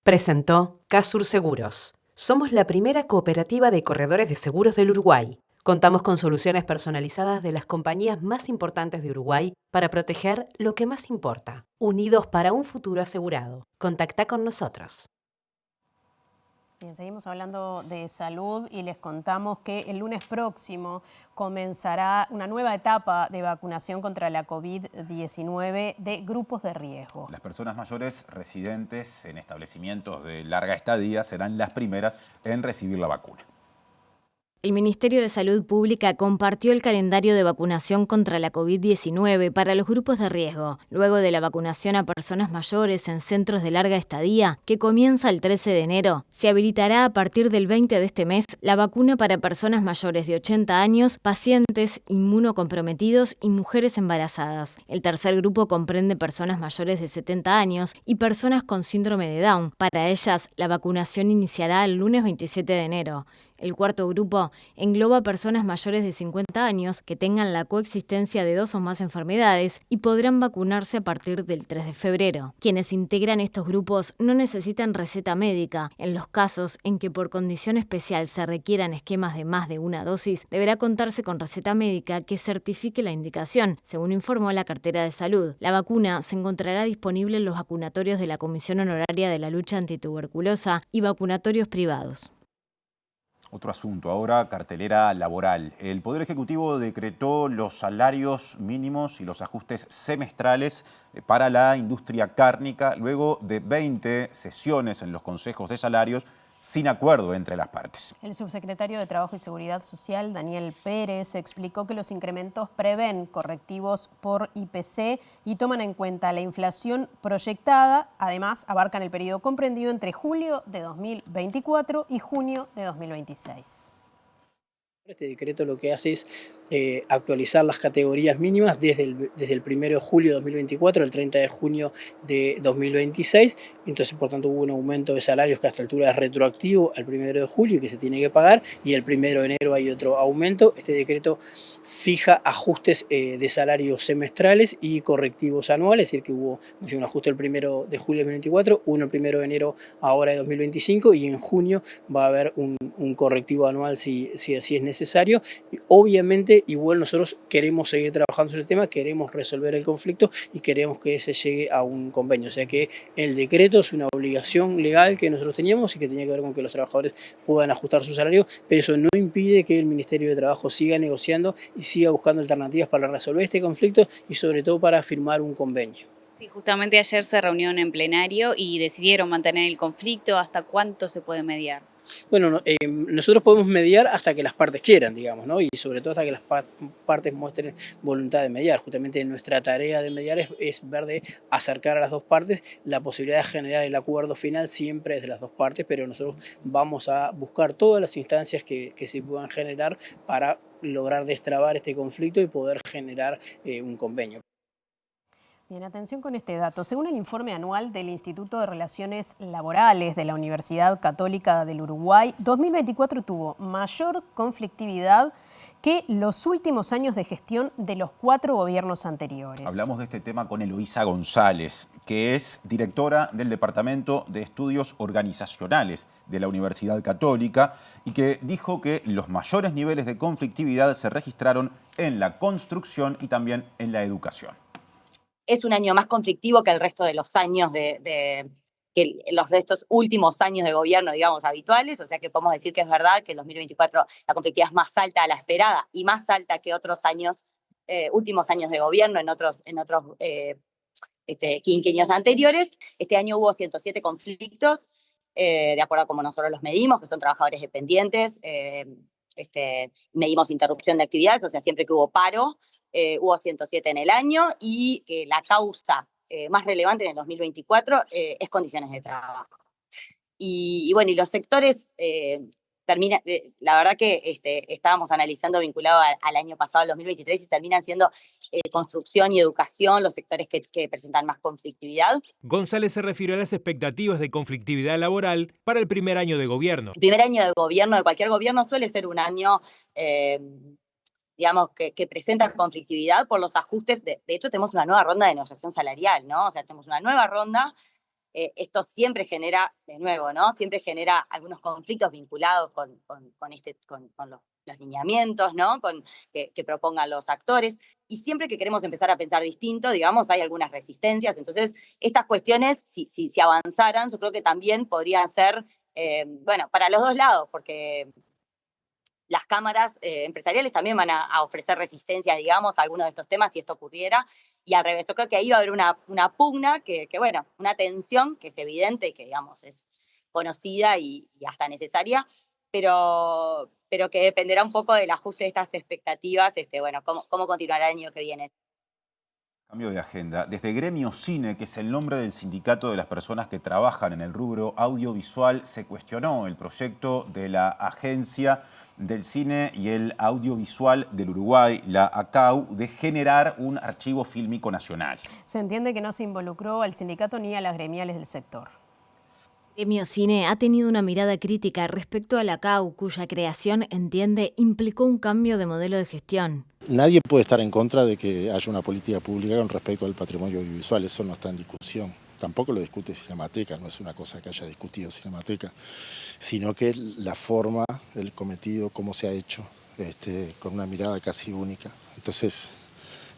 Presentó Casur Seguros. Somos la primera cooperativa de corredores de seguros del Uruguay. Contamos con soluciones personalizadas de las compañías más importantes de Uruguay para proteger lo que más importa. Unidos para un futuro asegurado. Contacta con nosotros. Bien, seguimos hablando de salud y les contamos que el lunes próximo comenzará una nueva etapa de vacunación contra la COVID-19 de grupos de riesgo. Las personas mayores residentes en establecimientos de larga estadía serán las primeras en recibir la vacuna. El Ministerio de Salud Pública compartió el calendario de vacunación contra la COVID-19 para los grupos de riesgo, luego de la vacunación a personas mayores en centros de larga estadía, que comienza el 13 de enero. Se habilitará a partir del 20 de este mes la vacuna para personas mayores de 80 años, pacientes inmunocomprometidos y mujeres embarazadas. El tercer grupo comprende personas mayores de 70 años y personas con síndrome de Down. Para ellas, la vacunación iniciará el lunes 27 de enero. El cuarto grupo engloba personas mayores de 50 años que tengan la coexistencia de 2 o más enfermedades y podrán vacunarse a partir del 3 de febrero. Quienes integran estos grupos no necesitan receta médica. En los casos en que por condición especial se requieran esquemas de más de una dosis, deberá contarse con receta médica que certifique la indicación, según informó la cartera de salud. La vacuna se encontrará disponible en los vacunatorios de la Comisión Honoraria de la Lucha Antituberculosa y vacunatorios privados. Otro asunto, ahora cartelera laboral. El Poder Ejecutivo decretó los salarios mínimos y los ajustes semestrales para la industria cárnica luego de 20 sesiones en los consejos de salarios sin acuerdo entre las partes. El subsecretario de Trabajo y Seguridad Social, Daniel Pérez, explicó que los incrementos prevén correctivos por IPC y toman en cuenta la inflación proyectada. Además, abarcan el periodo comprendido entre julio de 2024 y junio de 2026. Este decreto lo que hace es actualizar las categorías mínimas desde el 1 de julio de 2024 al 30 de junio de 2026. Entonces, por tanto, hubo un aumento de salarios que hasta altura es retroactivo al 1 de julio y que se tiene que pagar, y el 1 de enero hay otro aumento. Este decreto fija ajustes de salarios semestrales y correctivos anuales, es decir, que hubo un ajuste el 1 de julio de 2024, uno el 1 de enero ahora de 2025, y en junio va a haber un correctivo anual si así es necesario. Y obviamente, igual nosotros queremos seguir trabajando sobre el tema, queremos resolver el conflicto y queremos que se llegue a un convenio. O sea que el decreto es una obligación legal que nosotros teníamos y que tenía que ver con que los trabajadores puedan ajustar su salario, pero eso no impide que el Ministerio de Trabajo siga negociando y siga buscando alternativas para resolver este conflicto y sobre todo para firmar un convenio. Sí, justamente ayer se reunieron en plenario y decidieron mantener el conflicto. ¿Hasta cuánto se puede mediar? Bueno, nosotros podemos mediar hasta que las partes quieran, digamos, ¿no? Y sobre todo hasta que las partes muestren voluntad de mediar. Justamente nuestra tarea de mediar es ver de acercar a las dos partes. La posibilidad de generar el acuerdo final siempre es de las dos partes, pero nosotros vamos a buscar todas las instancias que se puedan generar para lograr destrabar este conflicto y poder generar un convenio. Bien, atención con este dato. Según el informe anual del Instituto de Relaciones Laborales de la Universidad Católica del Uruguay, 2024 tuvo mayor conflictividad que los últimos años de gestión de los 4 gobiernos anteriores. Hablamos de este tema con Eloísa González, que es directora del Departamento de Estudios Organizacionales de la Universidad Católica y que dijo que los mayores niveles de conflictividad se registraron en la construcción y también en la educación. Es un año más conflictivo que el resto de los años que los restos últimos años de gobierno, digamos, habituales. O sea que podemos decir que es verdad que en 2024 la conflictividad es más alta a la esperada y más alta que otros años, últimos años de gobierno en otros quinquenios anteriores. Este año hubo 107 conflictos, de acuerdo a cómo nosotros los medimos, que son trabajadores dependientes. Medimos interrupción de actividades, o sea, siempre que hubo paro, hubo 107 en el año, y la causa más relevante en el 2024 es condiciones de trabajo. Y bueno, y los sectores, la verdad que estábamos analizando vinculado al año pasado, al 2023, y terminan siendo construcción y educación los sectores que presentan más conflictividad. González se refirió a las expectativas de conflictividad laboral para el primer año de gobierno. El primer año de gobierno de cualquier gobierno suele ser un año, digamos, que presenta conflictividad por los ajustes. De hecho, tenemos una nueva ronda de negociación salarial, ¿no? O sea, tenemos una nueva ronda. Esto siempre genera, de nuevo, ¿no? Siempre genera algunos conflictos vinculados con los lineamientos, ¿no? Que propongan los actores. Y siempre que queremos empezar a pensar distinto, digamos, hay algunas resistencias. Entonces, estas cuestiones, si avanzaran, yo creo que también podrían ser, bueno, para los dos lados, porque las cámaras empresariales también van a ofrecer resistencia, digamos, a algunos de estos temas si esto ocurriera. Y al revés, yo creo que ahí va a haber una pugna, bueno, una tensión que es evidente, que digamos es conocida y hasta necesaria, pero que dependerá un poco del ajuste de estas expectativas, bueno, cómo continuará el año que viene. Cambio de agenda. Desde Gremio Cine, que es el nombre del sindicato de las personas que trabajan en el rubro audiovisual, se cuestionó el proyecto de la Agencia del Cine y el Audiovisual del Uruguay, la ACAU, de generar un archivo fílmico nacional. Se entiende que no se involucró al sindicato ni a las gremiales del sector. Gremio Cine ha tenido una mirada crítica respecto a la ACAU, cuya creación, entiende, implicó un cambio de modelo de gestión. Nadie puede estar en contra de que haya una política pública con respecto al patrimonio audiovisual, eso no está en discusión. Tampoco lo discute Cinemateca, no es una cosa que haya discutido Cinemateca, sino que la forma, el cometido, cómo se ha hecho, con una mirada casi única. Entonces,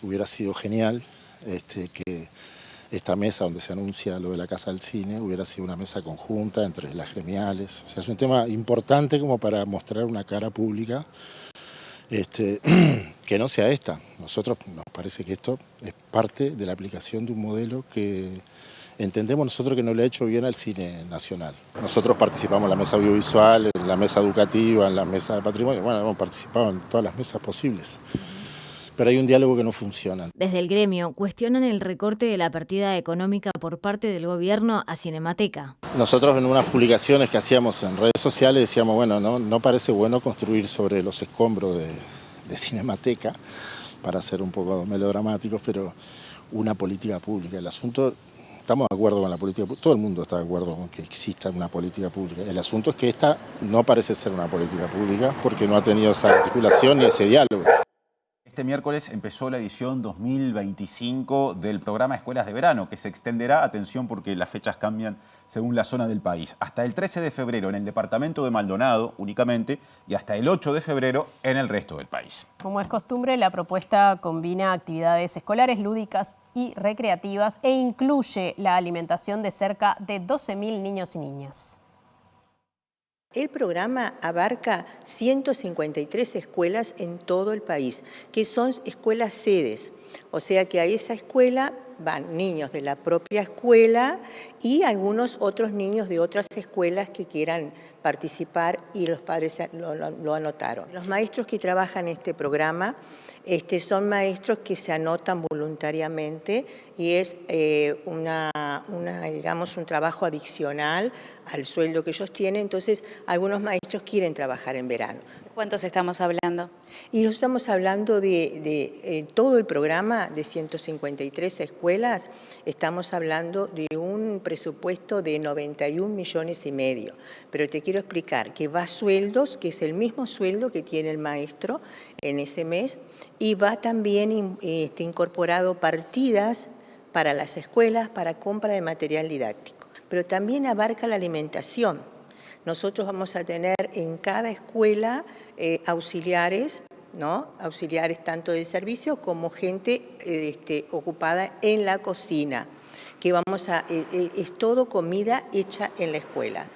hubiera sido genial que esta mesa donde se anuncia lo de la Casa del Cine hubiera sido una mesa conjunta entre las gremiales. O sea, es un tema importante como para mostrar una cara pública que no sea esta. Nosotros nos parece que esto es parte de la aplicación de un modelo que entendemos nosotros que no le ha hecho bien al cine nacional. Nosotros participamos en la mesa audiovisual, en la mesa educativa, en la mesa de patrimonio. Bueno, hemos participado en todas las mesas posibles. Pero hay un diálogo que no funciona. Desde el gremio cuestionan el recorte de la partida económica por parte del gobierno a Cinemateca. Nosotros en unas publicaciones que hacíamos en redes sociales decíamos, bueno, no parece bueno construir sobre los escombros de Cinemateca, para ser un poco melodramáticos, pero una política pública. El asunto, estamos de acuerdo con la política pública, todo el mundo está de acuerdo con que exista una política pública. El asunto es que esta no parece ser una política pública porque no ha tenido esa articulación ni ese diálogo. Este miércoles empezó la edición 2025 del programa Escuelas de Verano, que se extenderá, atención porque las fechas cambian según la zona del país, hasta el 13 de febrero en el departamento de Maldonado únicamente y hasta el 8 de febrero en el resto del país. Como es costumbre, la propuesta combina actividades escolares, lúdicas y recreativas e incluye la alimentación de cerca de 12.000 niños y niñas. El programa abarca 153 escuelas en todo el país, que son escuelas sedes. O sea que a esa escuela van niños de la propia escuela y algunos otros niños de otras escuelas que quieran participar y los padres lo anotaron. Los maestros que trabajan en este programa son maestros que se anotan voluntariamente y es digamos, un trabajo adicional al sueldo que ellos tienen. Entonces, algunos maestros quieren trabajar en verano. ¿Cuántos estamos hablando? Y nos estamos hablando de todo el programa de 153 escuelas, estamos hablando de un presupuesto de 91,5 millones. Pero te quiero explicar que va a sueldos, que es el mismo sueldo que tiene el maestro en ese mes, y va también incorporado partidas para las escuelas para compra de material didáctico. Pero también abarca la alimentación. Nosotros vamos a tener en cada escuela auxiliares, ¿no? Auxiliares tanto de servicio como gente ocupada en la cocina, que es todo comida hecha en la escuela.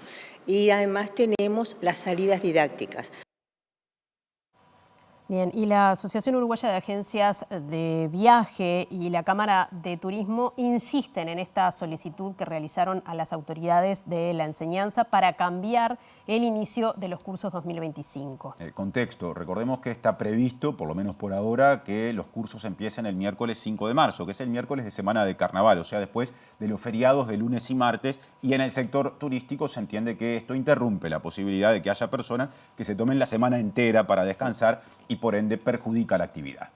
Y además tenemos las salidas didácticas. Bien, y la Asociación Uruguaya de Agencias de Viaje y la Cámara de Turismo insisten en esta solicitud que realizaron a las autoridades de la enseñanza para cambiar el inicio de los cursos 2025. Contexto, recordemos que está previsto, por lo menos por ahora, que los cursos empiecen el miércoles 5 de marzo, que es el miércoles de semana de carnaval, o sea, después de los feriados de lunes y martes, y en el sector turístico se entiende que esto interrumpe la posibilidad de que haya personas que se tomen la semana entera para descansar y por ende perjudica la actividad.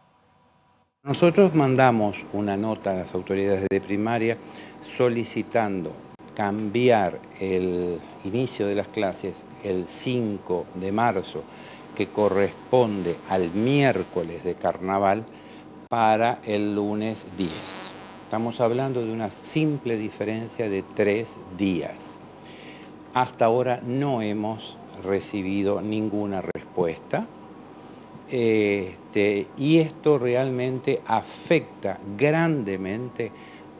Nosotros mandamos una nota a las autoridades de primaria solicitando cambiar el inicio de las clases el 5 de marzo, que corresponde al miércoles de carnaval, para el lunes 10. Estamos hablando de una simple diferencia de 3 días. Hasta ahora no hemos recibido ninguna respuesta. Y esto realmente afecta grandemente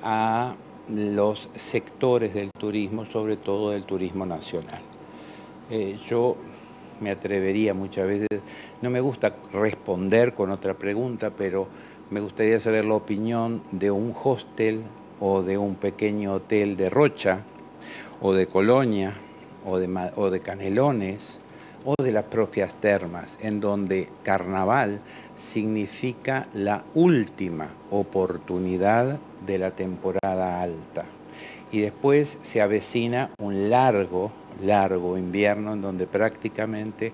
a los sectores del turismo, sobre todo del turismo nacional. Yo me atrevería muchas veces, no me gusta responder con otra pregunta, pero me gustaría saber la opinión de un hostel o de un pequeño hotel de Rocha o de Colonia o de Canelones, o de las propias termas, en donde carnaval significa la última oportunidad de la temporada alta. Y después se avecina un largo invierno en donde prácticamente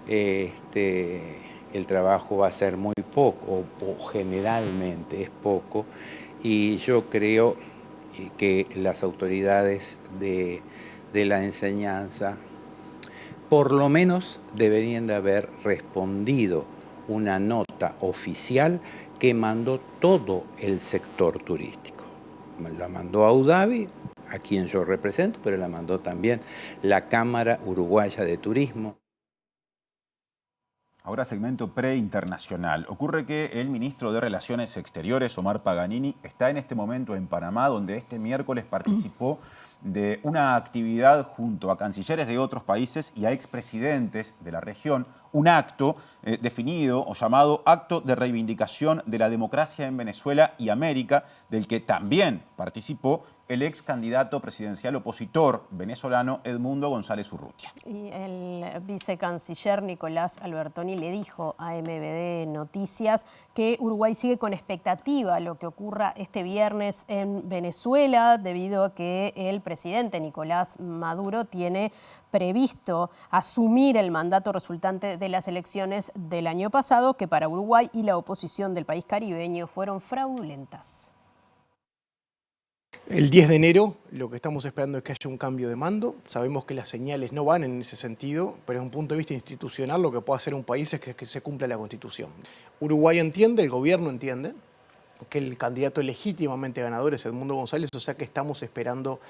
el trabajo va a ser muy poco, o generalmente es poco, y yo creo que las autoridades de la enseñanza por lo menos deberían de haber respondido una nota oficial que mandó todo el sector turístico. La mandó a UDAVI, a quien yo represento, pero la mandó también la Cámara Uruguaya de Turismo. Ahora segmento pre-internacional. Ocurre que el ministro de Relaciones Exteriores, Omar Paganini, está en este momento en Panamá, donde este miércoles participó de una actividad junto a cancilleres de otros países y a expresidentes de la región, un acto definido o llamado Acto de Reivindicación de la Democracia en Venezuela y América, del que también participó el ex candidato presidencial opositor venezolano Edmundo González Urrutia. Y el vicecanciller Nicolás Albertoni le dijo a MBD Noticias que Uruguay sigue con expectativa a lo que ocurra este viernes en Venezuela, debido a que el presidente Nicolás Maduro tiene previsto asumir el mandato resultante de las elecciones del año pasado, que para Uruguay y la oposición del país caribeño fueron fraudulentas. El 10 de enero lo que estamos esperando es que haya un cambio de mando. Sabemos que las señales no van en ese sentido, pero desde un punto de vista institucional lo que puede hacer un país es que se cumpla la Constitución. Uruguay entiende, el gobierno entiende, que el candidato legítimamente ganador es Edmundo González, o sea que estamos esperando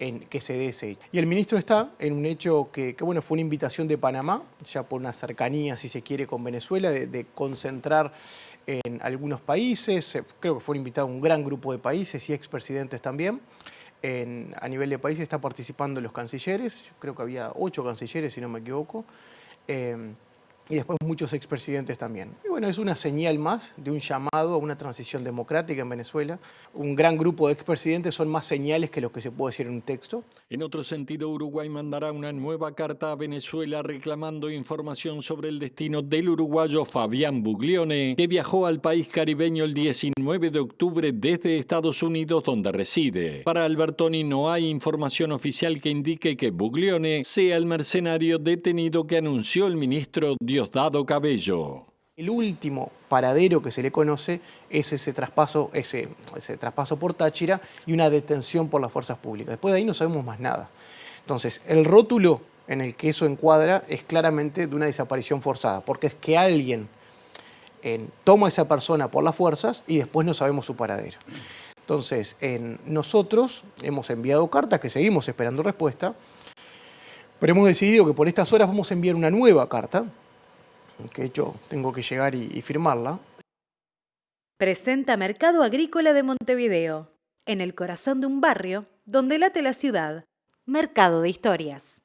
en que se dé ese hecho. Y el ministro está en un hecho que bueno, fue una invitación de Panamá, ya por una cercanía, si se quiere, con Venezuela, de concentrar en algunos países. Creo que fue invitado un gran grupo de países y expresidentes también. A nivel de países está participando los cancilleres, creo que había 8 cancilleres, si no me equivoco. Y después muchos expresidentes también. Y bueno, es una señal más de un llamado a una transición democrática en Venezuela. Un gran grupo de expresidentes son más señales que lo que se puede decir en un texto. En otro sentido, Uruguay mandará una nueva carta a Venezuela reclamando información sobre el destino del uruguayo Fabián Buglione, que viajó al país caribeño el 19 de octubre desde Estados Unidos, donde reside. Para Albertoni no hay información oficial que indique que Buglione sea el mercenario detenido que anunció el ministro Diosdado Cabello. El último paradero que se le conoce es ese traspaso por Táchira y una detención por las fuerzas públicas. Después de ahí no sabemos más nada. Entonces, el rótulo en el que eso encuadra es claramente de una desaparición forzada, porque es que alguien toma a esa persona por las fuerzas y después no sabemos su paradero. Entonces, nosotros hemos enviado cartas, que seguimos esperando respuesta, pero hemos decidido que por estas horas vamos a enviar una nueva carta, que de hecho tengo que llegar y firmarla. Presenta Mercado Agrícola de Montevideo, en el corazón de un barrio donde late la ciudad. Mercado de Historias.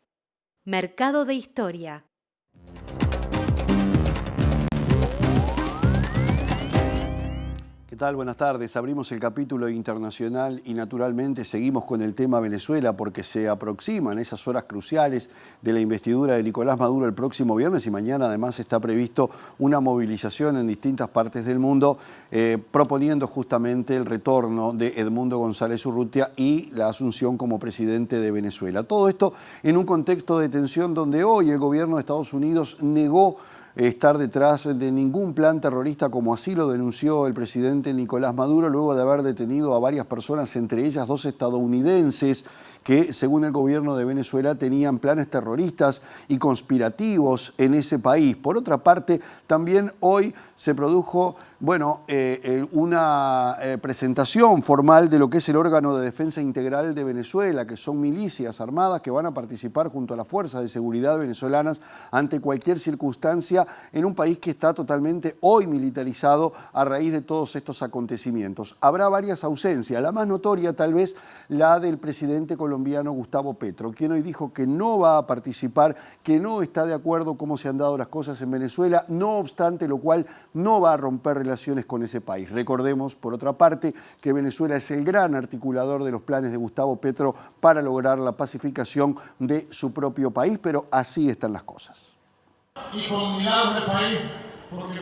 Mercado de Historia. tal? Buenas tardes. Abrimos el capítulo internacional y naturalmente seguimos con el tema Venezuela porque se aproximan esas horas cruciales de la investidura de Nicolás Maduro el próximo viernes y mañana además está previsto una movilización en distintas partes del mundo proponiendo justamente el retorno de Edmundo González Urrutia y la asunción como presidente de Venezuela. Todo esto en un contexto de tensión donde hoy el gobierno de Estados Unidos negó estar detrás de ningún plan terrorista, como así lo denunció el presidente Nicolás Maduro, luego de haber detenido a varias personas, entre ellas 2 estadounidenses, que según el gobierno de Venezuela tenían planes terroristas y conspirativos en ese país. Por otra parte, también hoy se produjo una presentación formal de lo que es el órgano de defensa integral de Venezuela, que son milicias armadas que van a participar junto a las fuerzas de seguridad venezolanas ante cualquier circunstancia en un país que está totalmente hoy militarizado a raíz de todos estos acontecimientos. Habrá varias ausencias, la más notoria tal vez la del presidente colombiano Gustavo Petro, quien hoy dijo que no va a participar, que no está de acuerdo cómo se han dado las cosas en Venezuela, no obstante lo cual no va a romper relaciones con ese país. Recordemos, por otra parte, que Venezuela es el gran articulador de los planes de Gustavo Petro para lograr la pacificación de su propio país, pero así están las cosas.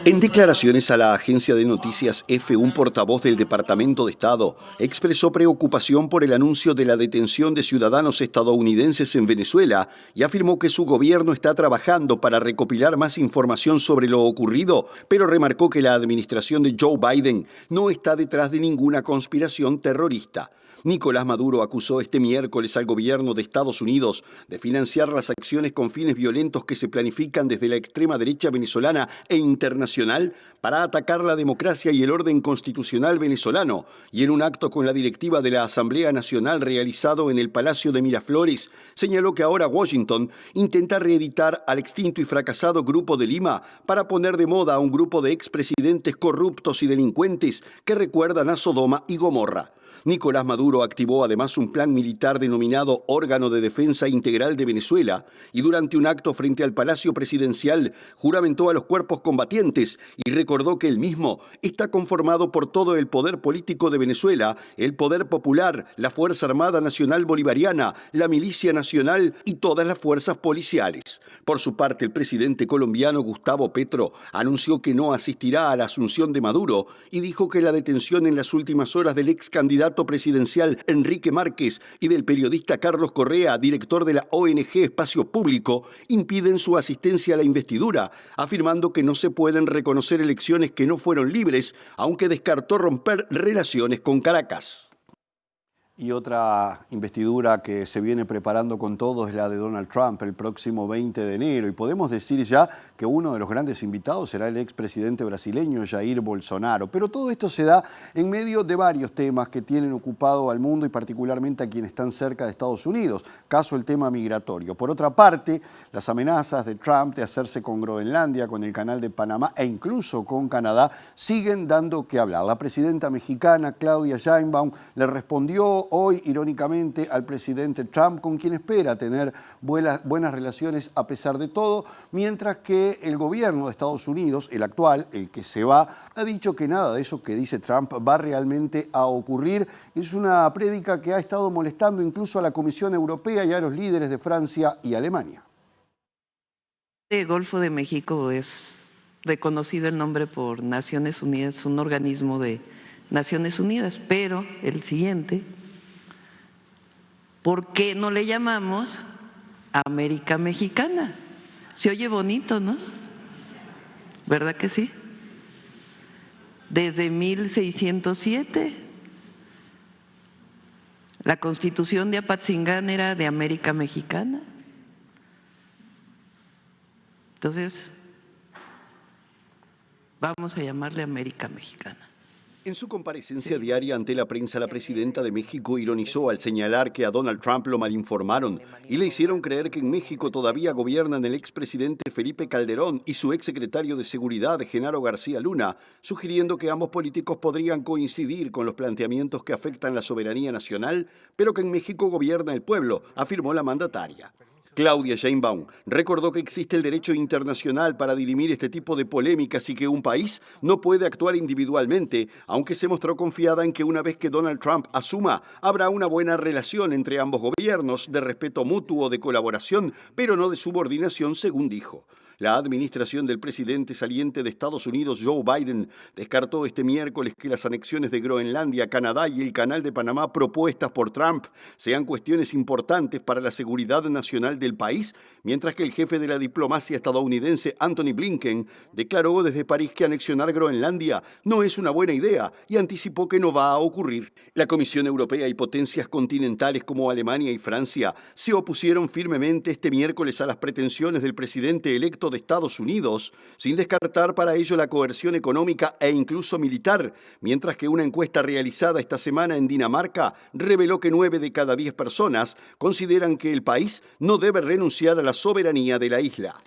En declaraciones a la agencia de noticias EFE, un portavoz del Departamento de Estado expresó preocupación por el anuncio de la detención de ciudadanos estadounidenses en Venezuela y afirmó que su gobierno está trabajando para recopilar más información sobre lo ocurrido, pero remarcó que la administración de Joe Biden no está detrás de ninguna conspiración terrorista. Nicolás Maduro acusó este miércoles al gobierno de Estados Unidos de financiar las acciones con fines violentos que se planifican desde la extrema derecha venezolana e internacional para atacar la democracia y el orden constitucional venezolano, y en un acto con la directiva de la Asamblea Nacional realizado en el Palacio de Miraflores, señaló que ahora Washington intenta reeditar al extinto y fracasado Grupo de Lima para poner de moda a un grupo de expresidentes corruptos y delincuentes que recuerdan a Sodoma y Gomorra. Nicolás Maduro activó además un plan militar denominado Órgano de Defensa Integral de Venezuela y durante un acto frente al Palacio Presidencial juramentó a los cuerpos combatientes y recordó que el mismo está conformado por todo el poder político de Venezuela, el poder popular, la Fuerza Armada Nacional Bolivariana, la Milicia Nacional y todas las fuerzas policiales. Por su parte, el presidente colombiano Gustavo Petro anunció que no asistirá a la asunción de Maduro y dijo que la detención en las últimas horas del ex candidato presidencial Enrique Márquez y del periodista Carlos Correa, director de la ONG Espacio Público, impiden su asistencia a la investidura, afirmando que no se pueden reconocer elecciones que no fueron libres, aunque descartó romper relaciones con Caracas. Y otra investidura que se viene preparando con todo es la de Donald Trump el próximo 20 de enero. Y podemos decir ya que uno de los grandes invitados será el expresidente brasileño Jair Bolsonaro. Pero todo esto se da en medio de varios temas que tienen ocupado al mundo y particularmente a quienes están cerca de Estados Unidos. Caso el tema migratorio. Por otra parte, las amenazas de Trump de hacerse con Groenlandia, con el Canal de Panamá e incluso con Canadá siguen dando que hablar. La presidenta mexicana Claudia Sheinbaum le respondió hoy, irónicamente, al presidente Trump, con quien espera tener buenas relaciones a pesar de todo, mientras que el gobierno de Estados Unidos, el actual, el que se va, ha dicho que nada de eso que dice Trump va realmente a ocurrir. Es una prédica que ha estado molestando incluso a la Comisión Europea y a los líderes de Francia y Alemania. El Golfo de México es reconocido el nombre por Naciones Unidas, un organismo de Naciones Unidas, pero el siguiente, ¿por qué no le llamamos América Mexicana? Se oye bonito, ¿no? ¿Verdad que sí? Desde 1607, la Constitución de Apatzingán era de América Mexicana. Entonces, vamos a llamarle América Mexicana. En su comparecencia diaria ante la prensa, la presidenta de México ironizó al señalar que a Donald Trump lo malinformaron y le hicieron creer que en México todavía gobiernan el expresidente Felipe Calderón y su exsecretario de Seguridad, Genaro García Luna, sugiriendo que ambos políticos podrían coincidir con los planteamientos que afectan la soberanía nacional, pero que en México gobierna el pueblo, afirmó la mandataria. Claudia Sheinbaum recordó que existe el derecho internacional para dirimir este tipo de polémicas y que un país no puede actuar individualmente, aunque se mostró confiada en que una vez que Donald Trump asuma, habrá una buena relación entre ambos gobiernos de respeto mutuo, de colaboración, pero no de subordinación, según dijo. La administración del presidente saliente de Estados Unidos, Joe Biden, descartó este miércoles que las anexiones de Groenlandia, Canadá y el Canal de Panamá propuestas por Trump sean cuestiones importantes para la seguridad nacional del país, mientras que el jefe de la diplomacia estadounidense, Antony Blinken, declaró desde París que anexionar Groenlandia no es una buena idea y anticipó que no va a ocurrir. La Comisión Europea y potencias continentales como Alemania y Francia se opusieron firmemente este miércoles a las pretensiones del presidente electo de Estados Unidos, sin descartar para ello la coerción económica e incluso militar, mientras que una encuesta realizada esta semana en Dinamarca reveló que 9 de cada 10 personas consideran que el país no debe renunciar a la soberanía de la isla.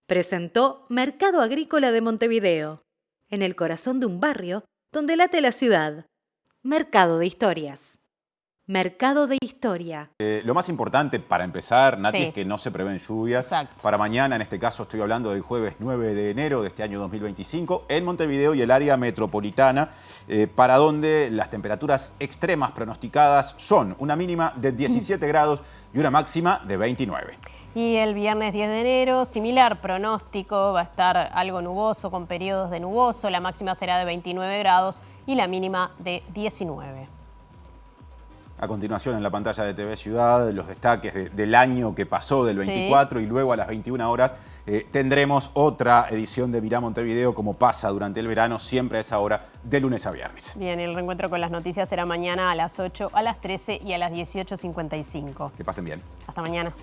Presentó Mercado Agrícola de Montevideo, en el corazón de un barrio donde late la ciudad. Mercado de Historias. Mercado de Historia. Lo más importante para empezar, Nati, Sí. es que no se prevén lluvias. Exacto. Para mañana, en este caso estoy hablando del jueves 9 de enero de este año 2025, en Montevideo y el área metropolitana, para donde las temperaturas extremas pronosticadas son una mínima de 17 grados y una máxima de 29. Y el viernes 10 de enero, similar pronóstico, va a estar algo nuboso, con periodos de nuboso. La máxima será de 29 grados y la mínima de 19. A continuación, en la pantalla de TV Ciudad, los destaques del año que pasó, del 24, y luego a las 21 horas tendremos otra edición de Mirá Montevideo, como pasa durante el verano, siempre a esa hora, de lunes a viernes. Bien, el reencuentro con las noticias será mañana a las 8, a las 13 y a las 18:55. Que pasen bien. Hasta mañana.